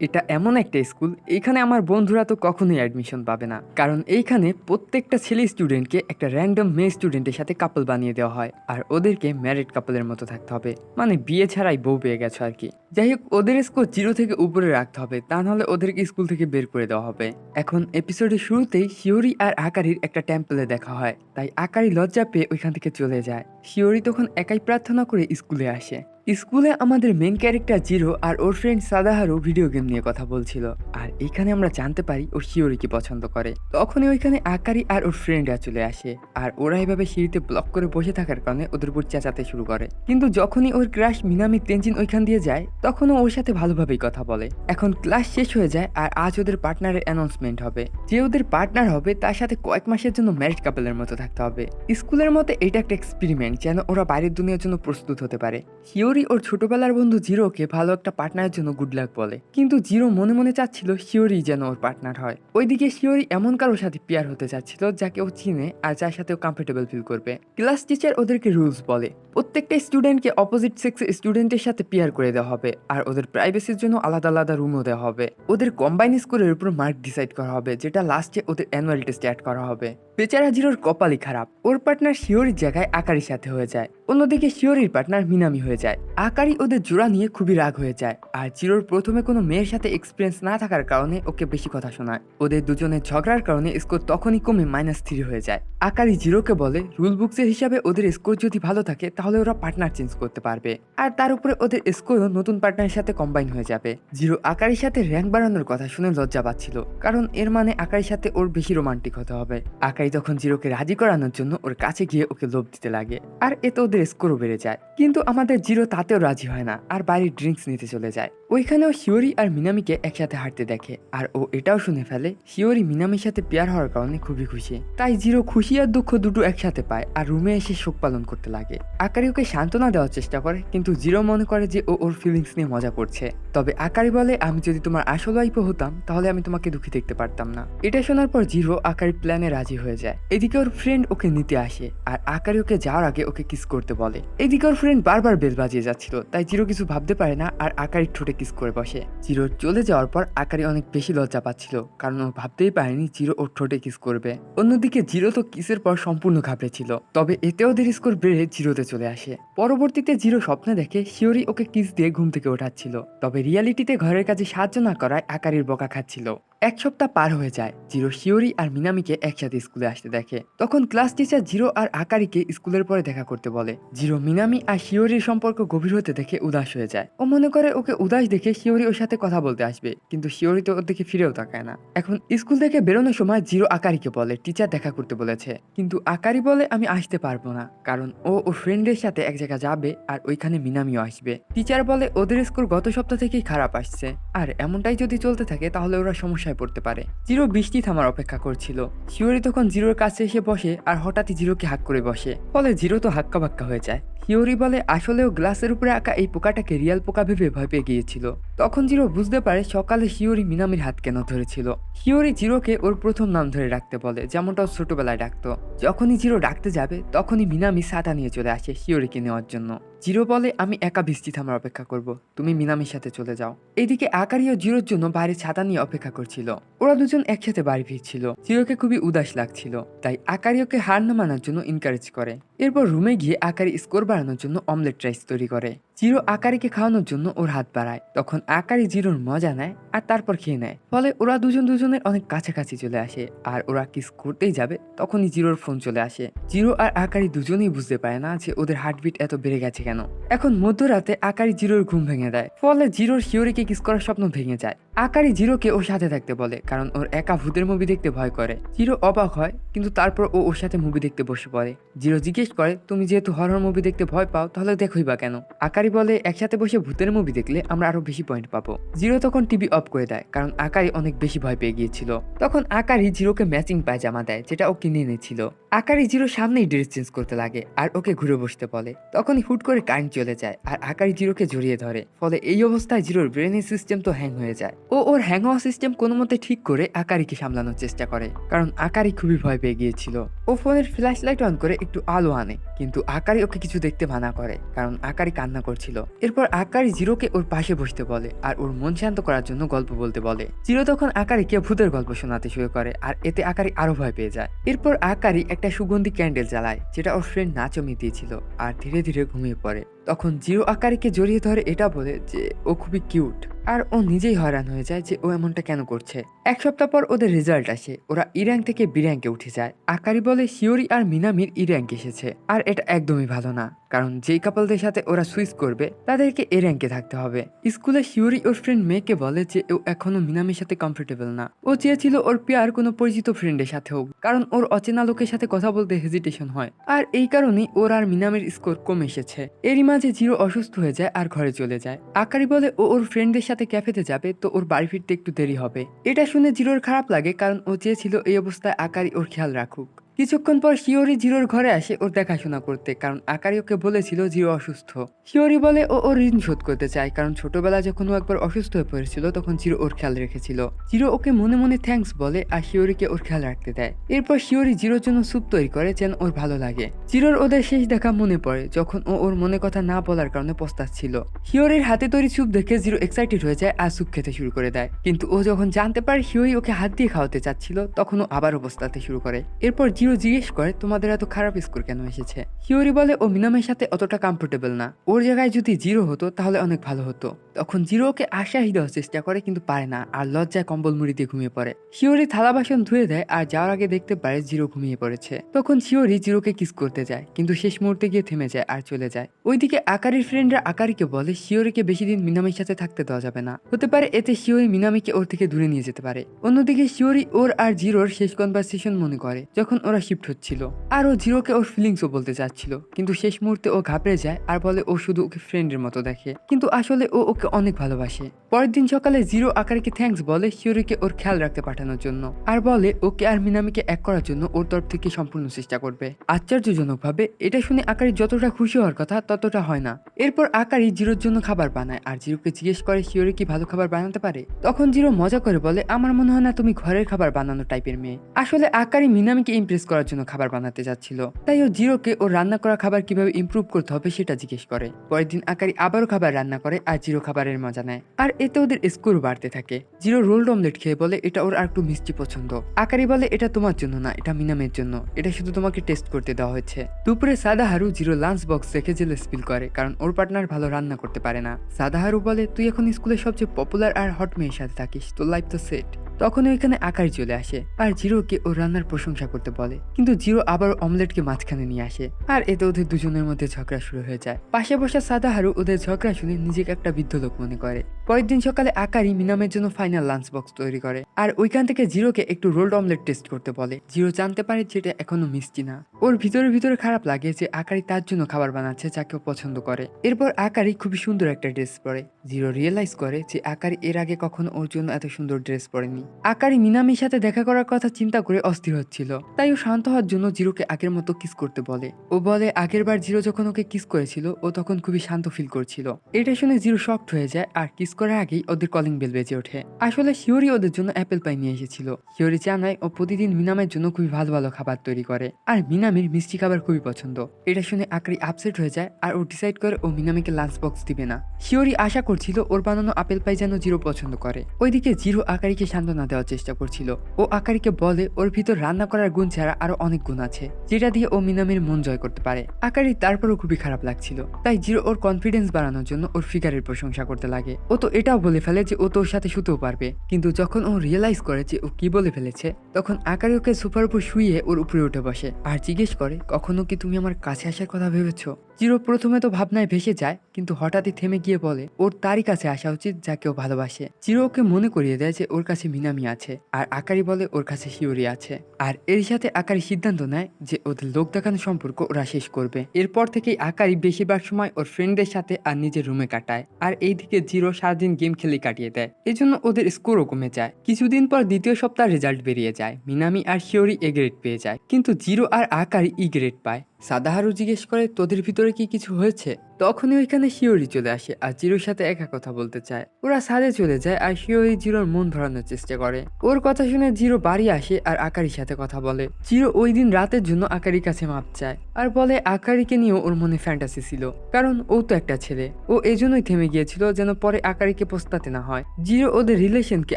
এটা এমন একটা স্কুল, এইখানে আমার বন্ধুরা তো কখনোই অ্যাডমিশন পাবে না, কারণ এইখানে প্রত্যেকটা ছেলে স্টুডেন্টকে একটা র্যান্ডম মেয়ে স্টুডেন্টের সাথে কাপল বানিয়ে দেওয়া হয়, আর ওদেরকে ম্যারিড কাপলের মতো থাকতে হবে, মানে বিয়ে ছাড়াই বউ পেয়ে গেছো আর কি। যাই হোক, ওদের স্কোর 0 থেকে উপরে রাখতে হবে, তা নাহলে ওদেরকে স্কুল থেকে বের করে দেওয়া হবে। এখন এপিসোডের শুরুতেই শিওরি আর আকারির একটা টেম্পলে দেখা হয়, তাই আকারি লজ্জা পেয়ে ওইখান থেকে চলে যায়। শিওরি তখন একাই প্রার্থনা করে স্কুলে আসে। স্কুলে আমাদের মেন ক্যারেক্টার জিরো আর ওর ফ্রেন্ড সাদাহারও ভিডিও গেম নিয়ে কথা বলছিল, আর এখানে আমরা জানতে পারি ও শিওরিকে পছন্দ করে। তখনই ওইখানে আকারি আর ওর ফ্রেন্ডরা চলে আসে, আর ওরা এভাবে সিঁড়িতে ব্লক করে বসে থাকার কারণে ওদের উপর চেঁচাতে শুরু করে। কিন্তু যখনই ওর ক্রাশ মিনামি তেনজিন ওইখান দিয়ে যায়, তখনও ওর সাথে ভালোভাবেই কথা বলে। এখন ক্লাস শেষ হয়ে যায়, আর আজ ওদের পার্টনারের অ্যানাউন্সমেন্ট হবে। যে ওদের পার্টনার হবে তার সাথে কয়েক মাসের জন্য ম্যারিড কাপলের মতো থাকতে হবে। স্কুলের মতে এটা একটা এক্সপেরিমেন্ট, যেন ওরা বাইরের দুনিয়ার জন্য প্রস্তুত হতে পারে। শিওরি ওর ছোটবেলার বন্ধু জিরোকে ভালো একটা পার্টনারের জন্য গুড লাক বলে, কিন্তু জিরো মনে মনে চাচ্ছিল শিওরি যেন ওর পার্টনার হয়। ওইদিকে শিওরি এমন কারোর সাথে পেয়ার হতে চাচ্ছিল যাকে ও চিনে আর যার সাথে ও কমফোর্টেবল ফিল করবে। ক্লাস টিচার ওদেরকে রুলস বলে, প্রত্যেকটা স্টুডেন্টকে অপোজিট সেক্সের স্টুডেন্টের সাথে পেয়ার করে দেওয়া হবে, আর ওদের প্রাইভেসির জন্য আলাদা আলাদা রুমও দেওয়া হবে। ওদের কম্বাইন স্কোরের উপর মার্ক ডিসাইড করা হবে, যেটা লাস্টে ওদের অ্যানুয়াল টেস্টে অ্যাড করা হবে। বেচারা জিরোর কপালই খারাপ, ওর পার্টনার শিওরির জায়গায় আকারির সাথে হয়ে যায়। অন্যদিকে শিওরির পার্টনার মিনামি হয়ে যায়। আকারি ওদের জোড়া নিয়ে খুবই রাগ হয়ে যায়, আর জিরোর প্রথমে কোনো মেয়ের সাথে এক্সপিরিয়েন্স না থাকার কারণে ওকে বেশি কথা শোনায়। ওদের দুজনের ঝগড়ার কারণে স্কোর তখনই কমে -3 হয়ে যায়। আকারি জিরোকে বলে রুল বুকসের হিসাবে ওদের স্কোর যদি ভালো থাকে তাহলে ওরা পার্টনার চেঞ্জ করতে পারবে, আর তার উপরে ওদের স্কোরও নতুন পার্টনারের সাথে কম্বাইন হয়ে যাবে। জিরো আকারির সাথে র্যাঙ্ক বাড়ানোর কথা শুনে লজ্জা পাচ্ছিল, কারণ এর মানে আকারির সাথে ওর বেশি রোমান্টিক হতে হবে। আকারি তখন জিরোকে রাজি করানোর জন্য ওর কাছে গিয়ে ওকে লোভ দিতে লাগে, আর এতে ওদের স্কোরও বেড়ে যায়। কিন্তু আমাদের জিরো তাতেও রাজি হয় না, আর বাইরে ড্রিঙ্কস নিতে চলে যায়। ওইখানেও শিওরি আর মিনামিকে একসাথে হাঁটতে দেখে, আর ও এটাও শুনে ফেলে শিওরি মিনামির সাথে পেয়ার হওয়ার কারণে খুবই খুশি। তাই জিরো খুশি আর দুঃখ দুটো একসাথে পায়, আর রুমে এসে শোক পালন করতে লাগে। আকারি ওকে সান্ত্বনা দেওয়ার চেষ্টা করে, কিন্তু জিরো মনে করে যে ও ওর ফিলিংস নিয়ে মজা করছে। তবে আকারি বলে, আমি যদি তোমার আসল ওয়াইফও হতাম তাহলে আমি তোমাকে দুঃখী দেখতে পারতাম না। এটা শোনার পর জিরো আকারি প্ল্যানে রাজি হয়ে যায়। এদিকে ওর ফ্রেন্ড ওকে নিতে আসে, আর আকারি ওকে যাওয়ার আগে ওকে কিস করতে বলে। এদিকে ওর ফ্রেন্ড বারবার বেল বাজিয়ে যাচ্ছিল, তাই জিরো কিছু ভাবতে পারে না, আর আকারির ঠোঁটে কিস করে বসে। জিরো চলে যাওয়ার পর আকারি অনেক বেশি লজ্জা পাচ্ছিল, কারণ ও ভাবতেই পারেনি জিরো ওর ঠোঁটে কিস করবে। অন্যদিকে জিরো তো কিসের পর সম্পূর্ণ ঘাবড়েছিল, তবে এতে ওদের স্কোর বেড়ে জিরোতে চলে আসে। পরবর্তীতে জিরো স্বপ্নে দেখে শিওরি ওকে কিস দিয়ে ঘুম থেকে ওঠাচ্ছিল, তবে রিয়ালিটিতে ঘরের কাজে সাহায্য না করায় আকারির বকা খাচ্ছিল। এক সপ্তাহ পার হয়ে যায়, জিরো শিওরি আর মিনামিকে একসাথে স্কুলে আসতে দেখে। তখন ক্লাস টিচার জিরো আর আকারিকে স্কুলের পরে দেখা করতে বলে। জিরো মিনামি আর শিওরির সম্পর্ক গভীর হতে দেখে উদাস হয়ে যায়। ও মনে করে ওকে উদাস দেখে শিওরি ওর সাথে কথা বলতে আসবে, কিন্তু শিওরি তো ওর দিকে ফিরেও তাকায় না। এখন স্কুল থেকে বেরোনোর সময় জিরো আকারিকে বলে টিচার দেখা করতে বলেছে, কিন্তু আকারি বলে আমি আসতে পারবো না, কারণ ও ওর ফ্রেন্ডের সাথে এক জায়গায় যাবে, আর ওইখানে মিনামিও আসবে। টিচার বলে ওদের স্কোর গত সপ্তাহ থেকেই খারাপ আসছে, আর এমনটাই যদি চলতে থাকে তাহলে ওরা সমস্যায় পড়তে পারে। জিরো বৃষ্টি থামার অপেক্ষা করছিল। শিওরি তখন জিরোর কাছে এসে বসে, আর হঠাৎই জিরোকে হাত করে বসে, ফলে জিরো তো হাক্কা বাক্কা হয়ে যায়। শিওরি বলে আসলেও গ্লাসের উপরে আঁকা এই পোকাটাকে রিয়াল পোকা ভেবে ভয় পেয়ে গিয়েছিল। তখন জিরো বুঝতে পারে সকালে শিওরি মিনামির হাত কেন ধরেছিল। শিওরি জিরোকে ওর প্রথম নাম ধরে ডাকতে বলে, যেমনটা ও ছোটবেলায় ডাকতো। যখনই জিরো ডাকতে যাবে তখনই মিনামি ছাতা নিয়ে চলে আসে শিওরিকে নেওয়ার জন্য। জিরো বলে আমি একা বৃষ্টি থামার অপেক্ষা করব, তুমি মিনামির সাথে চলে যাও। এইদিকে আকারি ও জিরোর জন্য বাইরে ছাতা নিয়ে অপেক্ষা করছিল। ওরা দুজন একসাথে বাড়ি ফিরছিল। জিরোকে খুবই উদাস লাগছিল, তাই আকারি ওকে হার না মানার জন্য এনকারেজ করে। এরপর রুমে গিয়ে আকারি স্কোর বাড়ানোর জন্য অমলেট রাইস তৈরি করে। জিরো আকারিকে খাওয়ানোর জন্য ওর হাত বাড়ায়, তখন আকারি জিরোর মজা নেয় আর তারপর খেয়ে নেয়। ফলে ওরা দুজন দুজনের অনেক কাছাকাছি চলে আসে, আর ওরা কিস করতেই যাবে তখনই জিরোর ফোন চলে আসে। জিরো আর আকারি দুজনেই বুঝতে পারে না যে ওদের হার্টবিট এত বেড়ে গেছে কেন। এখন মধ্যরাতে আকারি জিরোর ঘুম ভেঙে দেয়, ফলে জিরোর শিওরিকে কিস করার স্বপ্ন ভেঙে যায়। আকারি জিরোকে ওর সাথে থাকতে বলে, কারণ ওর একা ভূতের মুভি দেখতে ভয় করে। জিরো অবাক হয়, কিন্তু তারপর ও ওর সাথে মুভি দেখতে বসে পড়ে। জিরো জিজ্ঞেস করে তুমি যেহেতু হরর মুভি দেখতে ভয় পাও তাহলে দেখোই বা কেন। আকারি বলে একসাথে বসে ভূতের মুভি দেখলে আমরা আরো বেশি পয়েন্ট পাবো। জিরো তখন টিভি অফ করে দেয়, কারণ আকারি অনেক বেশি ভয় পেয়ে গিয়েছিল। তখন আকারি জিরোকে ম্যাচিং পায়জামা দেয়, যেটা ও কিনে এনেছিল। আকারি জিরো সামনেই ড্রেস চেঞ্জ করতে লাগে, আর ওকে ঘুরে বসতে বলে। তখনই হুট করে কারেন্ট চলে যায়, আর আকারি জিরোকে জড়িয়ে ধরে। ফলে এই অবস্থায় জিরোর ব্রেনের সিস্টেম তো হ্যাং হয়ে যায়। ও ওর হ্যাং হওয়া সিস্টেম কোনো মতে ঠিক করে আকারিকে সামলানোর চেষ্টা করে, কারণ আকারি খুবই ভয় পেয়ে গিয়েছিল। ও ফোনের ফ্ল্যাশ লাইট অন করে একটু আলো আনে, কিন্তু আকারি ওকে কিছু দেখতে মানা করে, কারণ আকারি কান্না করছিল। এরপর আকারি জিরোকে ওর পাশে বসতে বলে আর ওর মন শান্ত করার জন্য গল্প বলতে বলে। জিরো তখন আকারিকে ভূতের গল্প শোনাতে শুরু করে, আর এতে আকারি আরো ভয় পেয়ে যায়। এরপর আকারি একটা সুগন্ধি ক্যান্ডেল জ্বালায়, যেটা ওর ফ্রেন্ড নাচমি দিয়েছিল, আর ধীরে ধীরে ঘুমিয়ে পড়ে। তখন জিরো আকারিকে জড়িয়ে ধরে এটা বলে যে ও খুবই কিউট, আর ও নিজেই হয়রান হয়ে যায় যে ও এমনটা কেন করছে। এক সপ্তাহ পর ওদের রেজাল্ট আসে, ওরা ই র্যাঙ্ক থেকে বি র্যাঙ্কে উঠে যায়। আকারি বলে শিওরি আর মিনামির ই র্যাঙ্ক এসেছে, আর এটা একদমই ভালো না, কারণ যেই কাপলদের সাথে ওরা সুইচ করবে তাদেরকে এ র্যাঙ্কে থাকতে হবে। স্কুলে শিওরি ওর ফ্রেন্ড মেয়েকে বলে যে ও এখনো মিনামির সাথে কমফোর্টেবল না। ও চেয়েছিল ওর পেয়ার কোনো পরিচিত ফ্রেন্ডের সাথে হোক, কারণ ওর অচেনা লোকের সাথে কথা বলতে হেজিটেশন হয়, আর এই কারণেই ওর আর মিনামির স্কোর কমে এসেছে। এরই মাঝে জিরো অসুস্থ হয়ে যায় আর ঘরে চলে যায়। আকারি বলে ও ওর ফ্রেন্ডদের সাথে ক্যাফেতে যাবে, তো ওর বাড়ি ফিরতে একটু দেরি হবে। এটা শুনে জিরোর খারাপ লাগে, কারণ ও চেয়েছিল এই অবস্থায় আকারি ওর খেয়াল রাখুক। কিছুক্ষণ পর শিওরি জিরোর ঘরে আসে ওর দেখাশোনা করতে, কারণ আকারি ওকে বলেছিল জিরো অসুস্থ। শিওরি বলে ও ওর ঋণ শোধ করতে চায়, কারণ ছোটবেলায় যখন ও একবার অসুস্থ হয়ে পড়েছিল তখন জিরো ওর খেয়াল রেখেছিল। জিরো ওকে মনে মনে থ্যাঙ্কস বলে আর শিওরিকে ওর খেয়াল রাখতে দেয়। এরপর শিওরি জিরোর জন্য স্যুপ তৈরি করে যেন ওর ভালো লাগে। জিরোর ওদের শেষ দেখা মনে পড়ে, যখন ও ওর মনে কথা না বলার কারণে পস্তাচ্ছিল। শিওরির হাতে তৈরি স্যুপ দেখে জিরো এক্সাইটেড হয়ে যায় আর স্যুপ খেতে শুরু করে দেয়, কিন্তু ও যখন জানতে পারে শিওরি ওকে হাত দিয়ে খাওয়াতে চাচ্ছিল তখন ও আবারও পস্তাতে শুরু করে। এরপর জিরো জিজ্ঞেস করে তোমাদের এত খারাপ স্কোর কেন এসেছে। শিওরি বলে ও মিনামের সাথে অতটা কমফোর্টেবল না, ওর জায়গায় যদি জিরো হতো তাহলে অনেক ভালো হতো। তখন জিরো ওকে আশ্বাস দেওয়ার চেষ্টা করে, কিন্তু পারে না, আর লজ্জায় কম্বল মুড়ি দিয়ে ঘুমিয়ে পড়ে। শিওরি থালা বাসন ধুয়ে দেয় আর যাওয়ার আগে দেখতে পারে জিরো ঘুমিয়ে পড়েছে। তখন শিওরি জিরোকে কিস করতে যায়, কিন্তু শেষ মুহূর্তে গিয়ে থেমে যায় আর চলে যায়। ওইদিকে আকারির ফ্রেন্ডরা আকারিকে বলে শিওরিকে বেশি দিন মিনামির সাথে থাকতে দেওয়া যাবে না, হতে পারে এতে শিওরি মিনামিকে ওর থেকে দূরে নিয়ে যেতে পারে। অন্যদিকে শিওরি ওর আর জিরোর শেষ কনভারসেশন মনে করে যখন ওরা শিফট হচ্ছিল, আর ও জিরোকে ওর ফিলিংসও বলতে চাচ্ছিল, কিন্তু শেষ মুহূর্তে ও ঘাবড়ে যায় আর বলে ও শুধু ওকে ফ্রেন্ডের মতো দেখে, কিন্তু আসলে ও ওকে অনেক ভালোবাসে। পরের দিন সকালে জিরো আকারিকে থ্যাঙ্কস বলে শিওরিকে ওর খেয়াল রাখতে পাঠানোর জন্য, আর বলে ওকে আর মিনামিকে এক করার জন্য ওর তরফ থেকে সম্পূর্ণ চেষ্টা করবে। আশ্চর্যজনকভাবে এটা শুনে আকারি যতটা খুশি হওয়ার কথা ততটা হয় না। এরপর আকারি জিরোর জন্য খাবার বানায় আর জিরোকে জিজ্ঞেস করে শিওরি কি ভালো খাবার বানাতে পারে। তখন জিরো মজা করে বলে আমার মনে হয় না তুমি ঘরের খাবার বানানো টাইপের মেয়ে। আসলে আকারি মিনামিকে ইমপ্রেস করার জন্য খাবার বানাতে যাচ্ছিল, তাই ও জিরোকে ও রান্না করা খাবার কিভাবে ইমপ্রুভ করতে হবে সেটা জিজ্ঞেস করে। পরের দিন আকারি আবারও খাবার রান্না করে আর জিরো খাবারের মজা নেয়, আর এতে ওদের স্কোর বাড়তে থাকে। জিরো রোল্ড অমলেট খেয়ে বলে এটা ওর আর একটু মিষ্টি পছন্দ। আকারি বলে এটা তোমার জন্য না, এটা মিনামের জন্য, এটা শুধু তোমাকে টেস্ট করতে দেওয়া হয়েছে। দুপুরে সাদাহারু জিরো লাঞ্চ বক্স রেখে জেলে স্পিল করে, কারণ ওর পার্টনার ভালো রান্না করতে পারে না। সাদাহারু বলে তুই এখন স্কুলের সবচেয়ে পপুলার আর হট মেয়ের সাথে থাকিস, তোর লাইফ তো সেট। তখন ওইখানে আকারি চলে আসে আর জিরোকে ওর রান্নার প্রশংসা করতে বলে, কিন্তু জিরো আবার অমলেটকে মাঝখানে নিয়ে আসে, আর এতে ওদের দুজনের মধ্যে ঝগড়া শুরু হয়ে যায়। পাশে বসা সাদাহারু ওদের ঝগড়া শুনে নিজেকে একটা বৃদ্ধ লোক মনে করে। পরের দিন সকালে আকারি মিনামের জন্য ফাইনাল লাঞ্চ বক্স তৈরি করে, আর ওইখান থেকে জিরোকে একটু রোল্ড অমলেট টেস্ট করতে বলে। জিরো জানতে পারে যেটা এখনো মিষ্টি না। ওর ভিতরে ভিতরে খারাপ লাগে যে আকারি তার জন্য খাবার বানাচ্ছে যা কেউ পছন্দ করে। এরপর আকারি খুবই সুন্দর একটা ড্রেস পরে। জিরো রিয়েলাইজ করে যে আকারি এর আগে কখনো ওর জন্য এত সুন্দর ড্রেস পরেনি। আকারি মিনামির সাথে দেখা করার কথা চিন্তা করে অস্থির হচ্ছিল, তাই ও শান্ত হওয়ার জন্য জিরোকে আগের মতো কিস করতে বলে। ও বলে আগের বার জিরো যখন ওকে কিস করেছিল ও তখন খুবই শান্ত ফিল করছিল। এটা শুনে জিরো শকড হয়ে যায়, আর কিস করার আগেই ওদের কলিং বেল বেজে ওঠে। আসলে শিওরি ওদের জন্য অ্যাপেল পাই নিয়ে এসেছিল। শিওরি জানায় ও প্রতিদিন মিনামের জন্য খুবই ভালো ভালো খাবার তৈরি করে, আর মিনামির মিষ্টি খাবার খুবই পছন্দ। এটা শুনে আকারি আপসেট হয়ে যায়, আর ও ডিসাইড করে ও মিনামিকে লাঞ্চ বক্স দিবে না। শিওরি আশা করছিল ওর বানানো আপেল পাই যেন জিরো পছন্দ করে। ওইদিকে জিরো আকারিকে সান্ত্বনা দেওয়ার চেষ্টা করছিল। ও আকারিকে বলে ওর ভিতর রান্না করার গুণ ছাড়া আরো অনেক গুণ আছে, যেটা দিয়ে ও মিনামির মন জয় করতে পারে। আকারি তারপরও খুবই খারাপ লাগছিল, তাই জিরো ওর কনফিডেন্স বাড়ানোর জন্য ওর ফিগারের প্রশংসা করতে লাগে। ও তো এটাও বলে ফেলে যে ও তো ওর সাথে শুতেও পারবে, কিন্তু যখন ও রিয়েলাইজ করে যে ও কি বলে ফেলেছে, তখন আকারি ওকে সোফার উপর শুইয়ে ওর উপরে উঠে বসে আর জিজ্ঞেস করে কখনো কি তুমি আমার কাছে আসার কথা ভেবেছো। জিরো প্রথমে তো ভাবনায় ভেসে যায়, কিন্তু হঠাৎই থেমে গিয়ে বলে ওর তারই কাছে আসা উচিত যাকে ও ভালোবাসে। জিরো ওকে মনে করিয়ে দেয় যে ওর কাছে মিনামি আছে, আর আকারি বলে ওর কাছে শিওরি আছে। আর এর সাথে আকারি সিদ্ধান্ত নেয় যে ওদের লোক দেখানো সম্পর্ক ওরা শেষ করবে। এরপর থেকেই আকারি বেশিরভাগ সময় ওর ফ্রেন্ডদের সাথে আর নিজের রুমে কাটায়, আর এইদিকে জিরো সারাদিন গেম খেলে কাটিয়ে দেয়। এজন্য ওদের স্কোরও কমে যায়। কিছুদিন পর দ্বিতীয় সপ্তাহ রেজাল্ট বেরিয়ে যায়। মিনামি আর শিওরি এ গ্রেড পেয়ে যায়, কিন্তু জিরো আর আকারি ই গ্রেড পায়। সাদাহারু জিজ্ঞেস করে তোদের ভিতরে কি কিছু হয়েছে। তখনই ওইখানে শিওরি চলে আসে আর জিরোর সাথে একা কথা বলতে চায়। ওরা ছাদে চলে যায় আর শিওরি জিরোর মন ভরানোর চেষ্টা করে। ওর কথা শুনে জিরো বাড়ি আসে আর আকারির সাথে কথা বলে। জিরো ওই দিন রাতের জন্য আকারির কাছে মাপ চায় আর বলে আকারিকে নিয়েও ওর মনে ফ্যান্টাসি ছিল, কারণ ও তো একটা ছেলে। ও এজন্যই থেমে গিয়েছিল যেন পরে আকারিকে পস্তাতে না হয়। জিরো ওদের রিলেশনকে